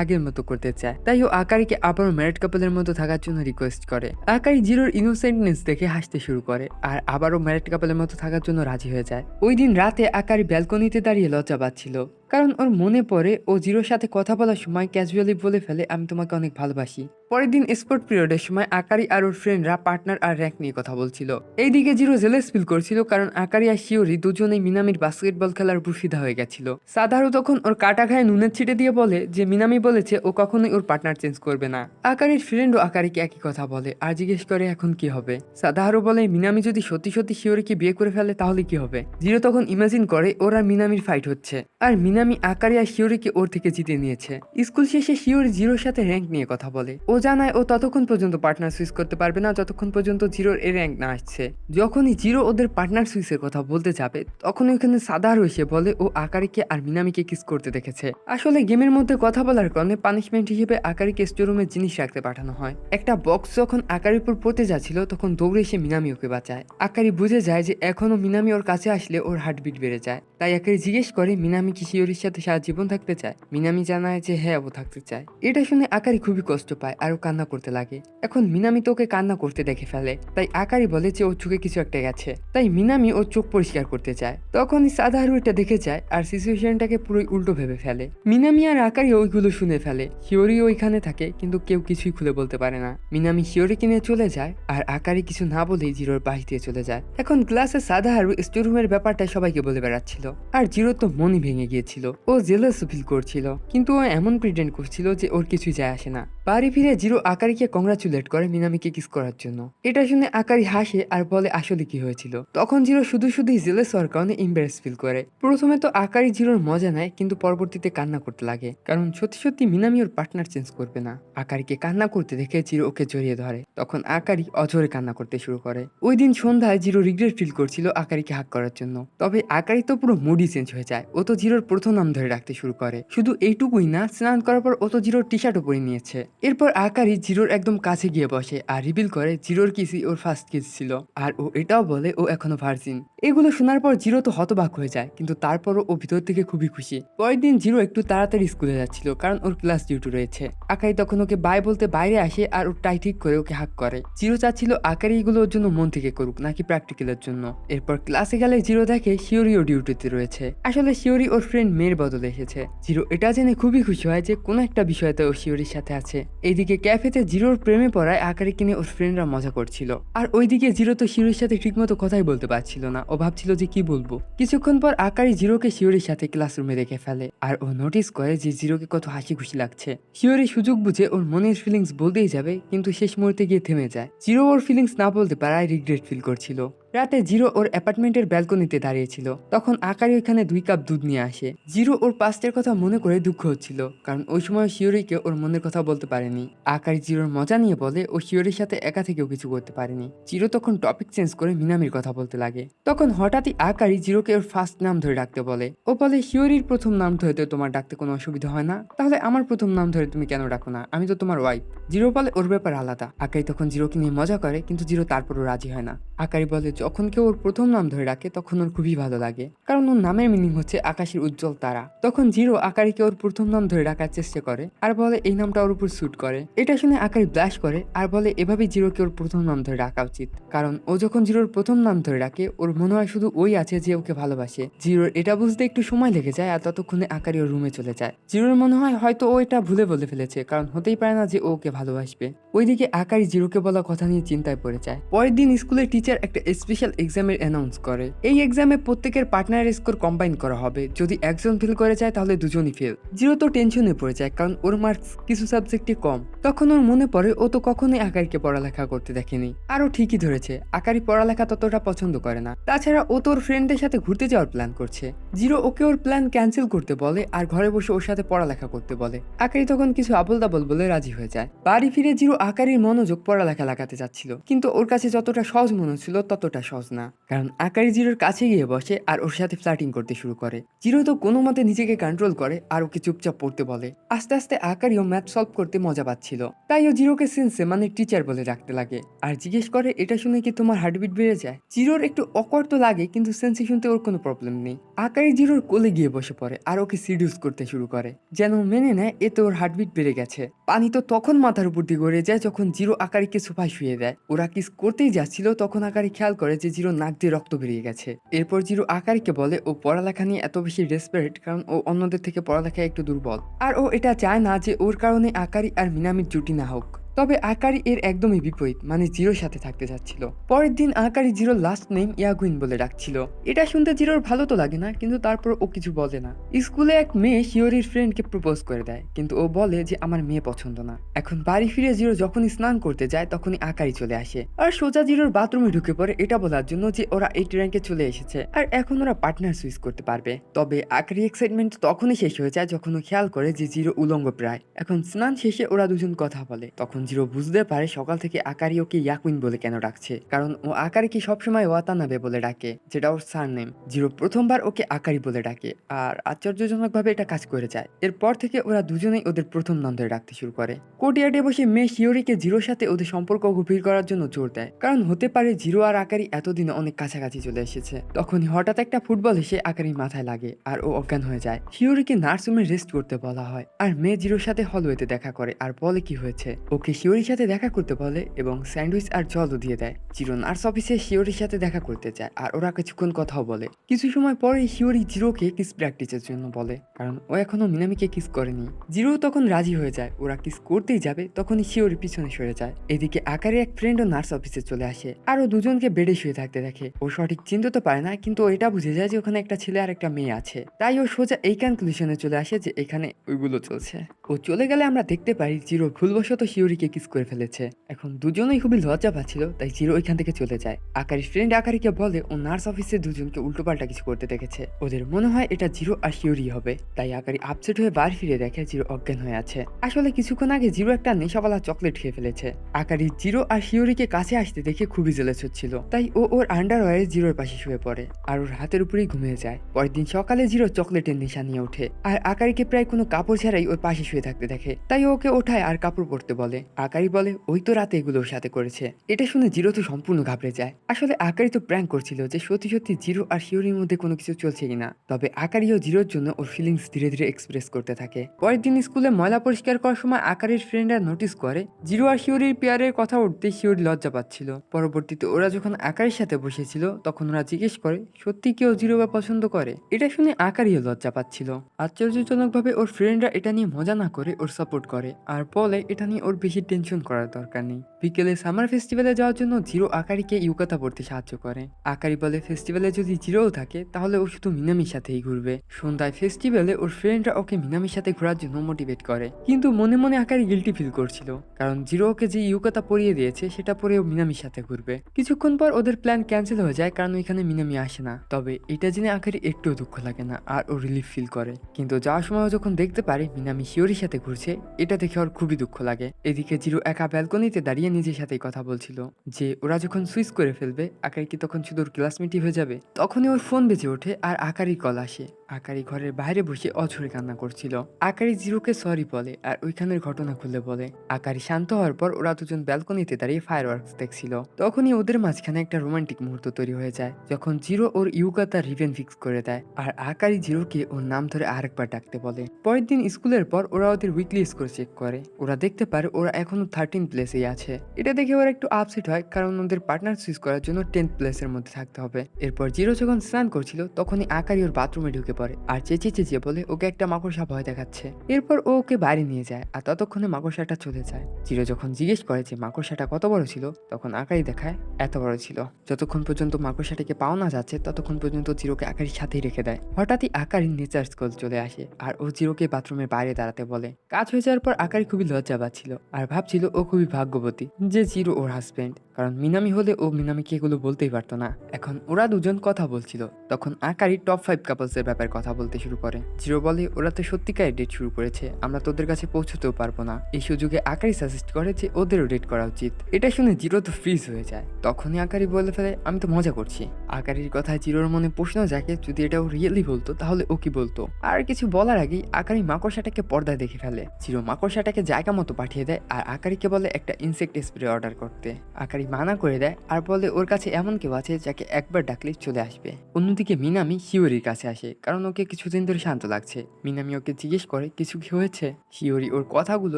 আগের মতো করতে চায়, তাই ও আকারিকে আবারও ম্যারিড কাপলের মতো থাকার জন্য রিকোয়েস্ট করে। আকারি জিরোর ইনোসেন্টনেস দেখে হাসতে শুরু করে আর আবারও ম্যারিড কাপলের মতো থাকার জন্য রাজি হয়ে যায়। ওই দিন রাতে আকারি ব্যালকনিতে দাঁড়িয়ে লজ্জা পাচ্ছিল, কারণ ওর মনে পড়ে ও জিরোর সাথে কথা বলার সময় ক্যাজুয়ালি বলে ফেলে আমি তোমাকে অনেক ভালোবাসি। পরের দিন স্পোর্ট পিরিয়ডের সময় আকারি আর ওর ফ্রেন্ডরা পার্টনার আর র্যাঙ্ক নিয়ে কথা বলছিল। এইদিকে জিরো জেলাস ফিল করছিল, কারণ আকারি আর শিওরি দুজনেই মিনামির বাস্কেটবল খেলার উপর ফিদা হয়ে গেছিল। সাধারু তখন ওর কাটা খায় নুনের ছিটে দিয়ে বলে যে মিনামি বলেছে ও কখনোই ওর পার্টনার চেঞ্জ করবে না। আকারির ফ্রেন্ডও আকারিকে একই কথা বলে আর জিজ্ঞেস করে এখন কি হবে। সাধারু বলে মিনামি যদি সত্যি সত্যি শিওরিকে বিয়ে করে ফেলে তাহলে কি হবে। জিরো তখন ইমাজিন করে ওর আর মিনামির ফাইট হচ্ছে আর মিনামি আকারি আর শিওরিকে ওর থেকে জিতে নিয়েছে। স্কুল শেষে শিওরি জিরোর সাথে র্যাঙ্ক নিয়ে কথা বলে। ও জানায় ও ততক্ষণ পর্যন্ত পার্টনার সুইচ করতে পারবে না যতক্ষণ পর্যন্ত জিরোর এ র্যাঙ্ক না আসছে। যখনই জিরো ওদের পার্টনার সুইচের কথা বলতে যাবে তখন ওইখানে সাধারু এসে বলে ও আকারিকে আর মিনামিকে কিস করতে দেখেছে। আসলে গেমের মধ্যে কথা বলার কারণে পানিশমেন্ট হিসেবে আকারিকে স্টোরুমে জিনিস রাখতে পাঠানো হয়। একটা বক্স যখন আকারির উপর পড়তে যাচ্ছিল তখন দৌড়ে এসে মিনামি ওকে বাঁচায়। আকারি বুঝে যায় যে এখনো মিনামি ওর কাছে আসলে ওর হার্টবিট বেড়ে যায়, তাই আকারি জিজ্ঞেস করে মিনামি কি শিওরির সাথে সারা জীবন থাকতে চায়। মিনামি জানায় যে হ্যাঁ ও থাকতে চায়। এটা শুনে আকারি খুবই কষ্ট পায় আর ও কান্না করতে লাগে। এখন মিনামি তো ওকে কান্না করতে দেখে ফেলে, তাই আকারি বলে যে ওর চোখে কিছু একটা গেছে, তাই মিনামি ওর চোখ পরিষ্কার করতে চায়। তখনই সাধারু এটা দেখে যায় আর সিচুয়েশনটাকে পুরোই উল্টো ভেবে ফেলে। মিনামি আর আকারি ওইগুলো শুনে ফেলে। শিওরি ওইখানে থাকে কিন্তু কেউ কিছুই খুলে বলতে পারে না। মিনামি শিওরিকে নিয়ে চলে যায় আর আকারি কিছু না বলেই জিরোর পাশ দিয়ে চলে যায়। এখন ক্লাসে সাধারু স্টোরুমের ব্যাপারটা সবাইকে বলে বেড়াচ্ছিল আর জিরো তো মনই ভেঙে গিয়েছিল। ও জেলাস ফিল করছিল, কিন্তু ও এমন প্রিটেন্ড করছিল যে ওর কিছুই যায় আসে না। বাড়ি ফিরে জিরো আকারিকে কংগ্রাচুলেট করে মিনামিকে কিস করার জন্য। এটা শুনে আকারি হাসে আর বলে আসলে কি হয়েছিল। তখন জিরো শুধু শুধুই জেলাস হওয়ার কারণে এম্বারেস ফিল করে। প্রথমে তো আকারি জিরোর মজা নেয়, কিন্তু পরবর্তীতে কান্না করতে লাগে, কারণ সত্যি সত্যি মিনামি ওর পার্টনার চেঞ্জ করবে না। আকারিকে কান্না করতে দেখে জিরো ওকে জড়িয়ে ধরে। তখন আকারি অঝরে কান্না করতে শুরু করে। ওই দিন সন্ধ্যায় জিরো রিগ্রেট ফিল করছিল আকারিকে হাক করার জন্য, তবে আকারি তো পুরো মুডই চেঞ্জ হয়ে যায়। ও তো জিরোর প্রথম নাম ধরে রাখতে শুরু করে। শুধু এইটুকুই না, স্নান করার পর ও তো জিরোর টি শার্টও পরে নিয়েছে। এরপর আকারি জিরোর একদম কাছে গিয়ে বসে আর রিভিল করে জিরোর কিসই ওর ফার্স্ট কিস ছিল, আর ও এটাও বলে ও এখনো ভার্জিন। এগুলো শোনার পর জিরো তো হতবাক হয়ে যায়, কিন্তু তারপরও ও ভিতর থেকে খুবই খুশি। পরের দিন জিরো একটু তাড়াতাড়ি স্কুলে যাচ্ছিল, কারণ ওর ক্লাস ডিউটি রয়েছে। আকারি তখন ওকে বাই বলতে বাইরে আসে আর ওর টাই ঠিক করে ওকে হাক করে। জিরো চাচ্ছিল আকারি এগুলো ওর জন্য মন থেকে করুক নাকি প্র্যাকটিক্যালের জন্য। এরপর ক্লাসে গেলে জিরো দেখে শিওরিও ডিউটিতে রয়েছে। আসলে শিওরি ওর ফ্রেন্ড মেয়ের বদলে এসেছে। জিরো এটা জেনে খুবই খুশি হয় যে কোনো একটা বিষয়তে ও শিওরির সাথে আছে। এইদিকে ক্যাফেতে জিরোর প্রেমে পড়ায় আকারিকে নিয়ে ওর ফ্রেন্ডরা মজা করছিল, আর ওইদিকে জিরো তো শিওরির সাথে ঠিকমতো কথাই বলতে পারছিল না। ও ভাবছিল যে কি বলবো। কিছুক্ষণ পর আকারি জিরোকে শিওরির সাথে ক্লাসরুমে দেখে ফেলে আর ও নোটিস করে যে জিরোকে কত হাসি খুশি লাগছে। শিওরি সুযোগ বুঝে ওর মনের ফিলিংস বলতেই যাবে, কিন্তু শেষ মুহূর্তে গিয়ে থেমে যায়। জিরো ওর ফিলিংস না বলতে পারায় রিগ্রেট ফিল করছিল। রাতে জিরো ওর অ্যাপার্টমেন্টের ব্যালকনিতে দাঁড়িয়েছিল, তখন আকারি ওখানে 2 কাপ দুধ নিয়ে আসে। জিরো ওর পাস্টের কথা মনে করে দুঃখ হচ্ছিল, কারণ ওই সময় শিওরিকে ওর মনের কথা বলতে পারেনি। আকারি জিরোর মজা নিয়ে বলে ও শিওরির সাথে একা থেকেও কিছু করতে পারেনি। জিরো তখন টপিক চেঞ্জ করে মিনামির কথা বলতে লাগে। তখন হঠাৎই আকারি জিরোকে ওর ফার্স্ট নাম ধরে ডাকতে বলে। ও বলে শিওরির প্রথম নাম ধরে তো তোমার ডাকতে কোনো অসুবিধা হয় না, তাহলে আমার প্রথম নাম ধরে তুমি কেন ডাকো না, আমি তো তোমার ওয়াইফ। জিরো বলে ওর ব্যাপার আলাদা। আকারি তখন জিরোকে নিয়ে মজা করে, কিন্তু জিরো তারপরও রাজি হয় না। আকারি বলে যখন কেউ ওর প্রথম নাম ধরে ডাকে তখন ওর খুবই ভালো লাগে, কারণ ওর নামের মিনিং হচ্ছে আকাশের উজ্জ্বল তারা। তখন জিরো আকারিকে ওর প্রথম নাম ধরে ডাকার চেষ্টা করে আর বলে এই নামটা ওর উপর স্যুট করে। এটা শুনে আকারি ব্লাশ করে আর বলে এভাবেই জিরোকে ওর প্রথম নাম ধরে ডাকা উচিত, কারণ ও যখন জিরোর প্রথম নাম ধরে ডাকে ওর মনে হয় শুধু ওই আছে যে ওকে ভালোবাসে। জিরোর এটা বুঝতে একটু সময় লেগে যায় আর ততক্ষণে আকারি ওর রুমে চলে যায়। জিরোর মনে হয় হয়তো ও এটা ভুলে বলে ফেলেছে, কারণ হতেই পারে না যে ও ওকে ভালোবাসবে। ওইদিকে আকারি জিরোকে বলা কথা নিয়ে চিন্তায় পড়ে যায়। পরের দিন স্কুলের টিচার একটা স্পেশাল এক্সামের অ্যানাউন্স করে। এই এক্সামে প্রত্যেকের পার্টনারের স্কোর কম্বাইন করা হবে, যদি একজন ফেল করে যায় তাহলে দুজনই ফেল। জিরো তো টেনশনে পড়ে যায়, কারণ ওর মার্কস কিছু সাবজেক্টে কম। তখন ওর মনে পড়ে ও তো কখনোই আকারিকে পড়ালেখা করতে দেখেনি। আরও ঠিকই ধরেছে, আকারি পড়ালেখা ততটা পছন্দ করে না। তাছাড়া ও তোর ফ্রেন্ডদের সাথে ঘুরতে যাওয়ার প্ল্যান করছে। জিরো ওকে ওর প্ল্যান ক্যান্সেল করতে বলে আর ঘরে বসে ওর সাথে পড়ালেখা করতে বলে। আকারি তখন কিছু আবল তাবল বলে রাজি হয়ে যায়। বাড়ি ফিরে জিরো আকারির মনোযোগ পড়ালেখা লাগাতে যাচ্ছিল, কিন্তু ওর কাছে যতটা সহজ মনে হচ্ছিল ততটা করাটা সহজ না, কারণ আকারি জিরোর কাছে গিয়ে বসে আর ওর সাথে ফ্লার্টিং করতে শুরু করে। জিরো তো কোনো মতে নিজেকে কন্ট্রোল করে আর ওকে চুপচাপ পড়তে বলে। আস্তে আস্তে আকারিও ম্যাথ সলভ করতে মজা পাচ্ছিল, তাই ও জিরোকে সেন্সে মানে টিচার বলে ডাকতে লাগে আর জিজ্ঞেস করে এটা শুনে কি তোমার হার্টবিট বেড়ে যায়। জিরোর একটু অকওয়ার্ড তো লাগে, কিন্তু সেন্সে শুনতে ওর কোনো প্রবলেম নেই। আকারি জিরোর কোলে গিয়ে বসে পড়ে আর ওকে সিডিউস করতে শুরু করে, যেন মেনে নেয় এতে ওর হার্টবিট বেড়ে গেছে। পানি তো তখন মাথার উপর দিয়ে গড়ে যায় যখন জিরো আকারিকে সোফায় শুয়ে দেয়। ওরা কিস করতেই যাচ্ছিল তখন আকারি খেয়াল করে যে জিরো নাক দিয়ে রক্ত বেরিয়ে গেছে। এরপর জিরো আকারিকে বলে ও পড়ালেখা নিয়ে এত বেশি ডেসপারেট কারণ ও অন্যদের থেকে পড়ালেখায় একটু দুর্বল, আর ও এটা চায় না যে ওর কারণে আকারি আর মিনামির জুটি না হোক। তবে আকারি এর একদমই বিপরীত, মানে জিরোর সাথে থাকতে চাচ্ছিল। পরের দিন আকারি জিরোর লাস্ট নেম ইয়াগুইন বলে ডাকছিল। এটা শুনতে জিরোর ভালো তো লাগে না, কিন্তু তারপর ও কিছু বলে না। স্কুলে এক মেয়ে শিওরির ফ্রেন্ডকে প্রপোজ করে দেয়, কিন্তু ও বলে যে আমার মেয়ে পছন্দ না। এখন বাড়ি ফিরে জিরো যখনই স্নান করতে যায় তখনই আকারি চলে আসে আর সোজা জিরোর বাথরুমে ঢুকে পড়ে এটা বলার জন্য যে ওরা 8 র্যাঙ্কে চলে এসেছে আর এখন ওরা পার্টনার সুইচ করতে পারবে। তবে আকারি এক্সাইটমেন্ট তখনই শেষ হয়ে যায় যখন ও খেয়াল করে যে জিরো উলঙ্গ প্রায়। এখন স্নান শেষে ওরা দুজন কথা বলে, তখন জিরো বুঝতে পারে সকাল থেকে আকারি ওকে ইয়াকুইন বলে কেন ডাকছে, কারণ ও আকারিকে সবসময় ওয়াতানাবে বলে ডাকে, যেটা ওর সার নেম। জিরো প্রথমবার ওকে আকারি বলে ডাকে আর আশ্চর্যজনকভাবে এটা কাজ করে যায়। এরপর থেকে ওরা দুজনেই ওদের প্রথম নাম ধরে ডাকতে শুরু করে। কোর্টইয়ার্ডে বসে মেয়ে শিওরিকে জিরোর সাথে ওদের সম্পর্ক গভীর করার জন্য জোর দেয়, কারণ হতে পারে জিরো আর আকারি এতদিনে অনেক কাছাকাছি চলে এসেছে। তখনই হঠাৎ একটা ফুটবল এসে আকারির মাথায় লাগে আর ও অজ্ঞান হয়ে যায়। শিওরিকে নার্সরুমে রেস্ট করতে বলা হয় আর মেয়ে জিরোর সাথে হলওয়েতে দেখা করে আর বলে কি হয়েছে। ওকে শিওরির সাথে দেখা করতে বলে এবং স্যান্ডউইচ আর জলও দিয়ে দেয়। জিরো নার্স অফিসে শিওরির সাথে দেখা করতে যায় আর ওরা কিছুক্ষণ কথাও বলে। কিছু সময় পরে শিওরি জিরোকে কিস প্র্যাকটিসের জন্য বলে, কারণ ও এখনো মিনামিকে কিস করেনি। জিরো তখন রাজি হয়ে যায়। ওরা কিস করতেই যাবে তখনই শিওরি পিছনে সরে যায়। এদিকে আকারে এক ফ্রেন্ডও নার্স অফিসে চলে আসে আর ও দুজনকে বেডে শুয়ে থাকতে দেখে। ও সঠিক চিনতে তো পারে না, কিন্তু ও এটা বুঝে যায় যে ওখানে একটা ছেলে আর একটা মেয়ে আছে। তাই ও সোজা এই কনক্লুশনে চলে আসে যে এখানে ওইগুলো চলছে। ও চলে গেলে আমরা দেখতে পাই জিরো ভুলবশত শিওরিকে কিস করে ফেলেছে। এখন দুজনেই খুবই লজ্জা পাচ্ছিল, তাই জিরো ওইখান থেকে চলে যায়। আকারির ফ্রেন্ড আকারিকে বলে ও নার্স অফিসে দুজনকে উল্টোপাল্টা কিছু করতে দেখেছে, ওদের মনে হয় এটা জিরো আর শিওরি হবে। তাই আকারি আপসেট হয়ে বাড়ি ফিরে দেখে জিরো অজ্ঞান হয়ে আছে। আসলে কিছুক্ষণ আগে জিরো একটা নেশাওয়ালা চকলেট খেয়ে ফেলেছে। আকারি জিরো আর শিওরিকে কাছে আসতে দেখে খুবই জেলাস হচ্ছিল, তাই ও ওর আন্ডারওয়্যারে জিরোর পাশে শুয়ে পড়ে আর ওর হাতের উপরেই ঘুমিয়ে যায়। পরের দিন সকালে জিরো চকলেটের নেশা নিয়ে ওঠে আর আকারিকে প্রায় কোনো কাপড় ছাড়াই ওর পাশে শুয়ে থাকতে দেখে, তাই ওকে ওঠায় আর কাপড় পরতে বলে। আকারি বলে ওই তো রাতে এগুলোর সাথে করেছে। এটা শুনে জিরো তো সম্পূর্ণ ঘাবড়ে যায়। আসলে আকারি তো প্র্যাঙ্ক করছিল যে সত্যি সত্যি জিরো আর শিওরির মধ্যে কোনো কিছু চলছে কিনা। তবে আকারিও জিরোর জন্য ওর ফিলিংস ধীরে ধীরে এক্সপ্রেস করতে থাকে। পরের দিন স্কুলে ময়লা পরিষ্কার করার সময় আকারির ফ্রেন্ডরা নোটিস করে জিরো আর শিওরির পেয়ারের কথা উঠতে শিওরি লজ্জা পাচ্ছিল। পরবর্তীতে ওরা যখন আকারির সাথে বসেছিল তখন ওরা জিজ্ঞেস করে সত্যি কেউ জিরো বা পছন্দ করে। এটা শুনে আকারিও লজ্জা পাচ্ছিল। আশ্চর্যজনকভাবে ওর ফ্রেন্ডরা এটা নিয়ে মজা না করে ওর সাপোর্ট করে আর বলে এটা নিয়ে ওর বেশি টেনশন করার দরকার নেই। বিকেলে সামার ফেস্টিভ্যালে যাওয়ার জন্য জিরো আকারিকে ইউকাতা পড়তে সাহায্য করে। আকারি বলে ফেস্টিভ্যালে যদি জিরোও থাকে তাহলে ও শুধু মিনামির সাথেই ঘুরবে। সন্ধ্যায় ফেস্টিভ্যালে ওর ফ্রেন্ডরা ওকে মিনামির সাথে ঘোরার জন্য মোটিভেট করে, কিন্তু মনে মনে আকারি গিল্টি ফিল করছিল, কারণ জিরো ওকে যে ইউকাতা পরিয়ে দিয়েছে সেটা পরে ও মিনামির সাথে ঘুরবে। কিছুক্ষণ পর ওদের প্ল্যান ক্যান্সেল হয়ে যায় কারণ ওইখানে মিনামি আসে না। তবে এটা জেনে আকারি একটুও দুঃখ লাগে না আর ও রিলিফ ফিল করে, কিন্তু যাওয়ার সময় যখন দেখতে পারে মিনামি শিওরির সাথে ঘুরছে এটা দেখে ওর খুবই দুঃখ লাগে। এদিকে জিরো একা ব্যালকনিতে দাঁড়িয়ে নিজের সাথেই কথা বলছিল যে ওরা যখন সুইচ করে ফেলবে আকারি কি তখন শুধু ওর ক্লাসমেটই হয়ে যাবে। তখনই ওর ফোন বেজে ওঠে আর আকারি কল আসে। আকারি ঘরের বাইরে বসে অঝরে কান্না করছিল। আকারি জিরোকে সরি বলে আর ওইখানের ঘটনা খুলে বলে। আকারি শান্ত হওয়ার পর ওরা দুজন ব্যালকনিতে দাঁড়িয়ে ফায়ারওয়ার্কস দেখছিল। তখনই ওদের মাঝখানে একটা রোমান্টিক মুহূর্ত তৈরি হয়ে যায় যখন জিরো ওর ইউকাতা রিভেন ফিক্স করে দেয় আর আকারি জিরোকে ওর নাম ধরে আরেকবার ডাকতে বলে। পরের দিন স্কুলের পর ওরা ওদের উইকলি স্কোর চেক করে। ওরা দেখতে পারে ওরা এখনো 13 প্লেসেই আছে। এটা দেখে ওরা একটু আপসেট হয় কারণ ওদের পার্টনার সুইচ করার জন্য 10 প্লেসের মধ্যে থাকতে হবে। এরপর জিরো যখন স্নান করছিল তখনই আকারি ওর বাথরুমে ঢুকে পড়ে আর চেঁচিয়ে চেঁচিয়ে বলে ওকে একটা মাকড়সা ভয় দেখাচ্ছে। এরপর ও ওকে বাইরে নিয়ে যায় আর ততক্ষণে মাকড়সাটা চলে যায়। জিরো যখন জিজ্ঞেস করে যে মাকড়সাটা কত বড় ছিল তখন আকারি দেখায় এত বড় ছিল। যতক্ষণ পর্যন্ত মাকড়সাটাকে পাওয়া না যাচ্ছে ততক্ষণ পর্যন্ত জিরোকে আকারির সাথেই রেখে দেয়। হঠাৎই আকারির নেচার স্কুল চলে আসে আর ও জিরোকে বাথরুমের বাইরে দাঁড়াতে বলে। কাজ হয়ে যাওয়ার পর আকারি খুবই লজ্জা পাচ্ছিল আর ভাবছিল ও খুবই ভাগ্যবতী যে জিরো ওর হাজবেন্ড, কারণ মিনামি হলে ও মিনামিকে এগুলো বলতেই পারতো না। এখন ওরা দুজন কথা বলছিল তখন আকারি টপ 5 কাপলসের ব্যাপার কথা বলতে শুরু করে। জিরো বলে ওরা তো সত্যিকারের ডেট শুরু করেছে, আমরা তোদের কাছে পৌঁছতেও পারবো না। এই সুযোগে আকারি সাজেস্ট করে যে ওদেরও ডেট করা উচিত। এটা শুনে জিরো তো ফ্রিজ হয়ে যায়। তখনই আকারি বলে ফেলে আমি তো মজা করছি। আকারির কথায় জিরোর মনে প্রশ্ন জাগে যদি এটা ও রিয়েলি বলতো তাহলে ও কি বলতো। আর কিছু বলার আগেই আকারি মাকড়সাটাকে পর্দায় দেখে ফেলে। জিরো মাকড়সাটাকে জায়গা মতো পাঠিয়ে দেয় আর আকারিকে বলে একটা ইনসেক্ট স্প্রে অর্ডার করতে। আকারি মানা করে দেয় আর বলে ওর কাছে এমন কেউ আছে যাকে একবার ডাকলে চলে আসবে। অন্যদিকে মিনামি শিওরির কাছে আসে কারণ ওকে কিছুদিন ধরে শান্ত লাগছে। মিনামি ওকে জিজ্ঞেস করে কিছু কি হয়েছে। শিওরি ওর কথাগুলো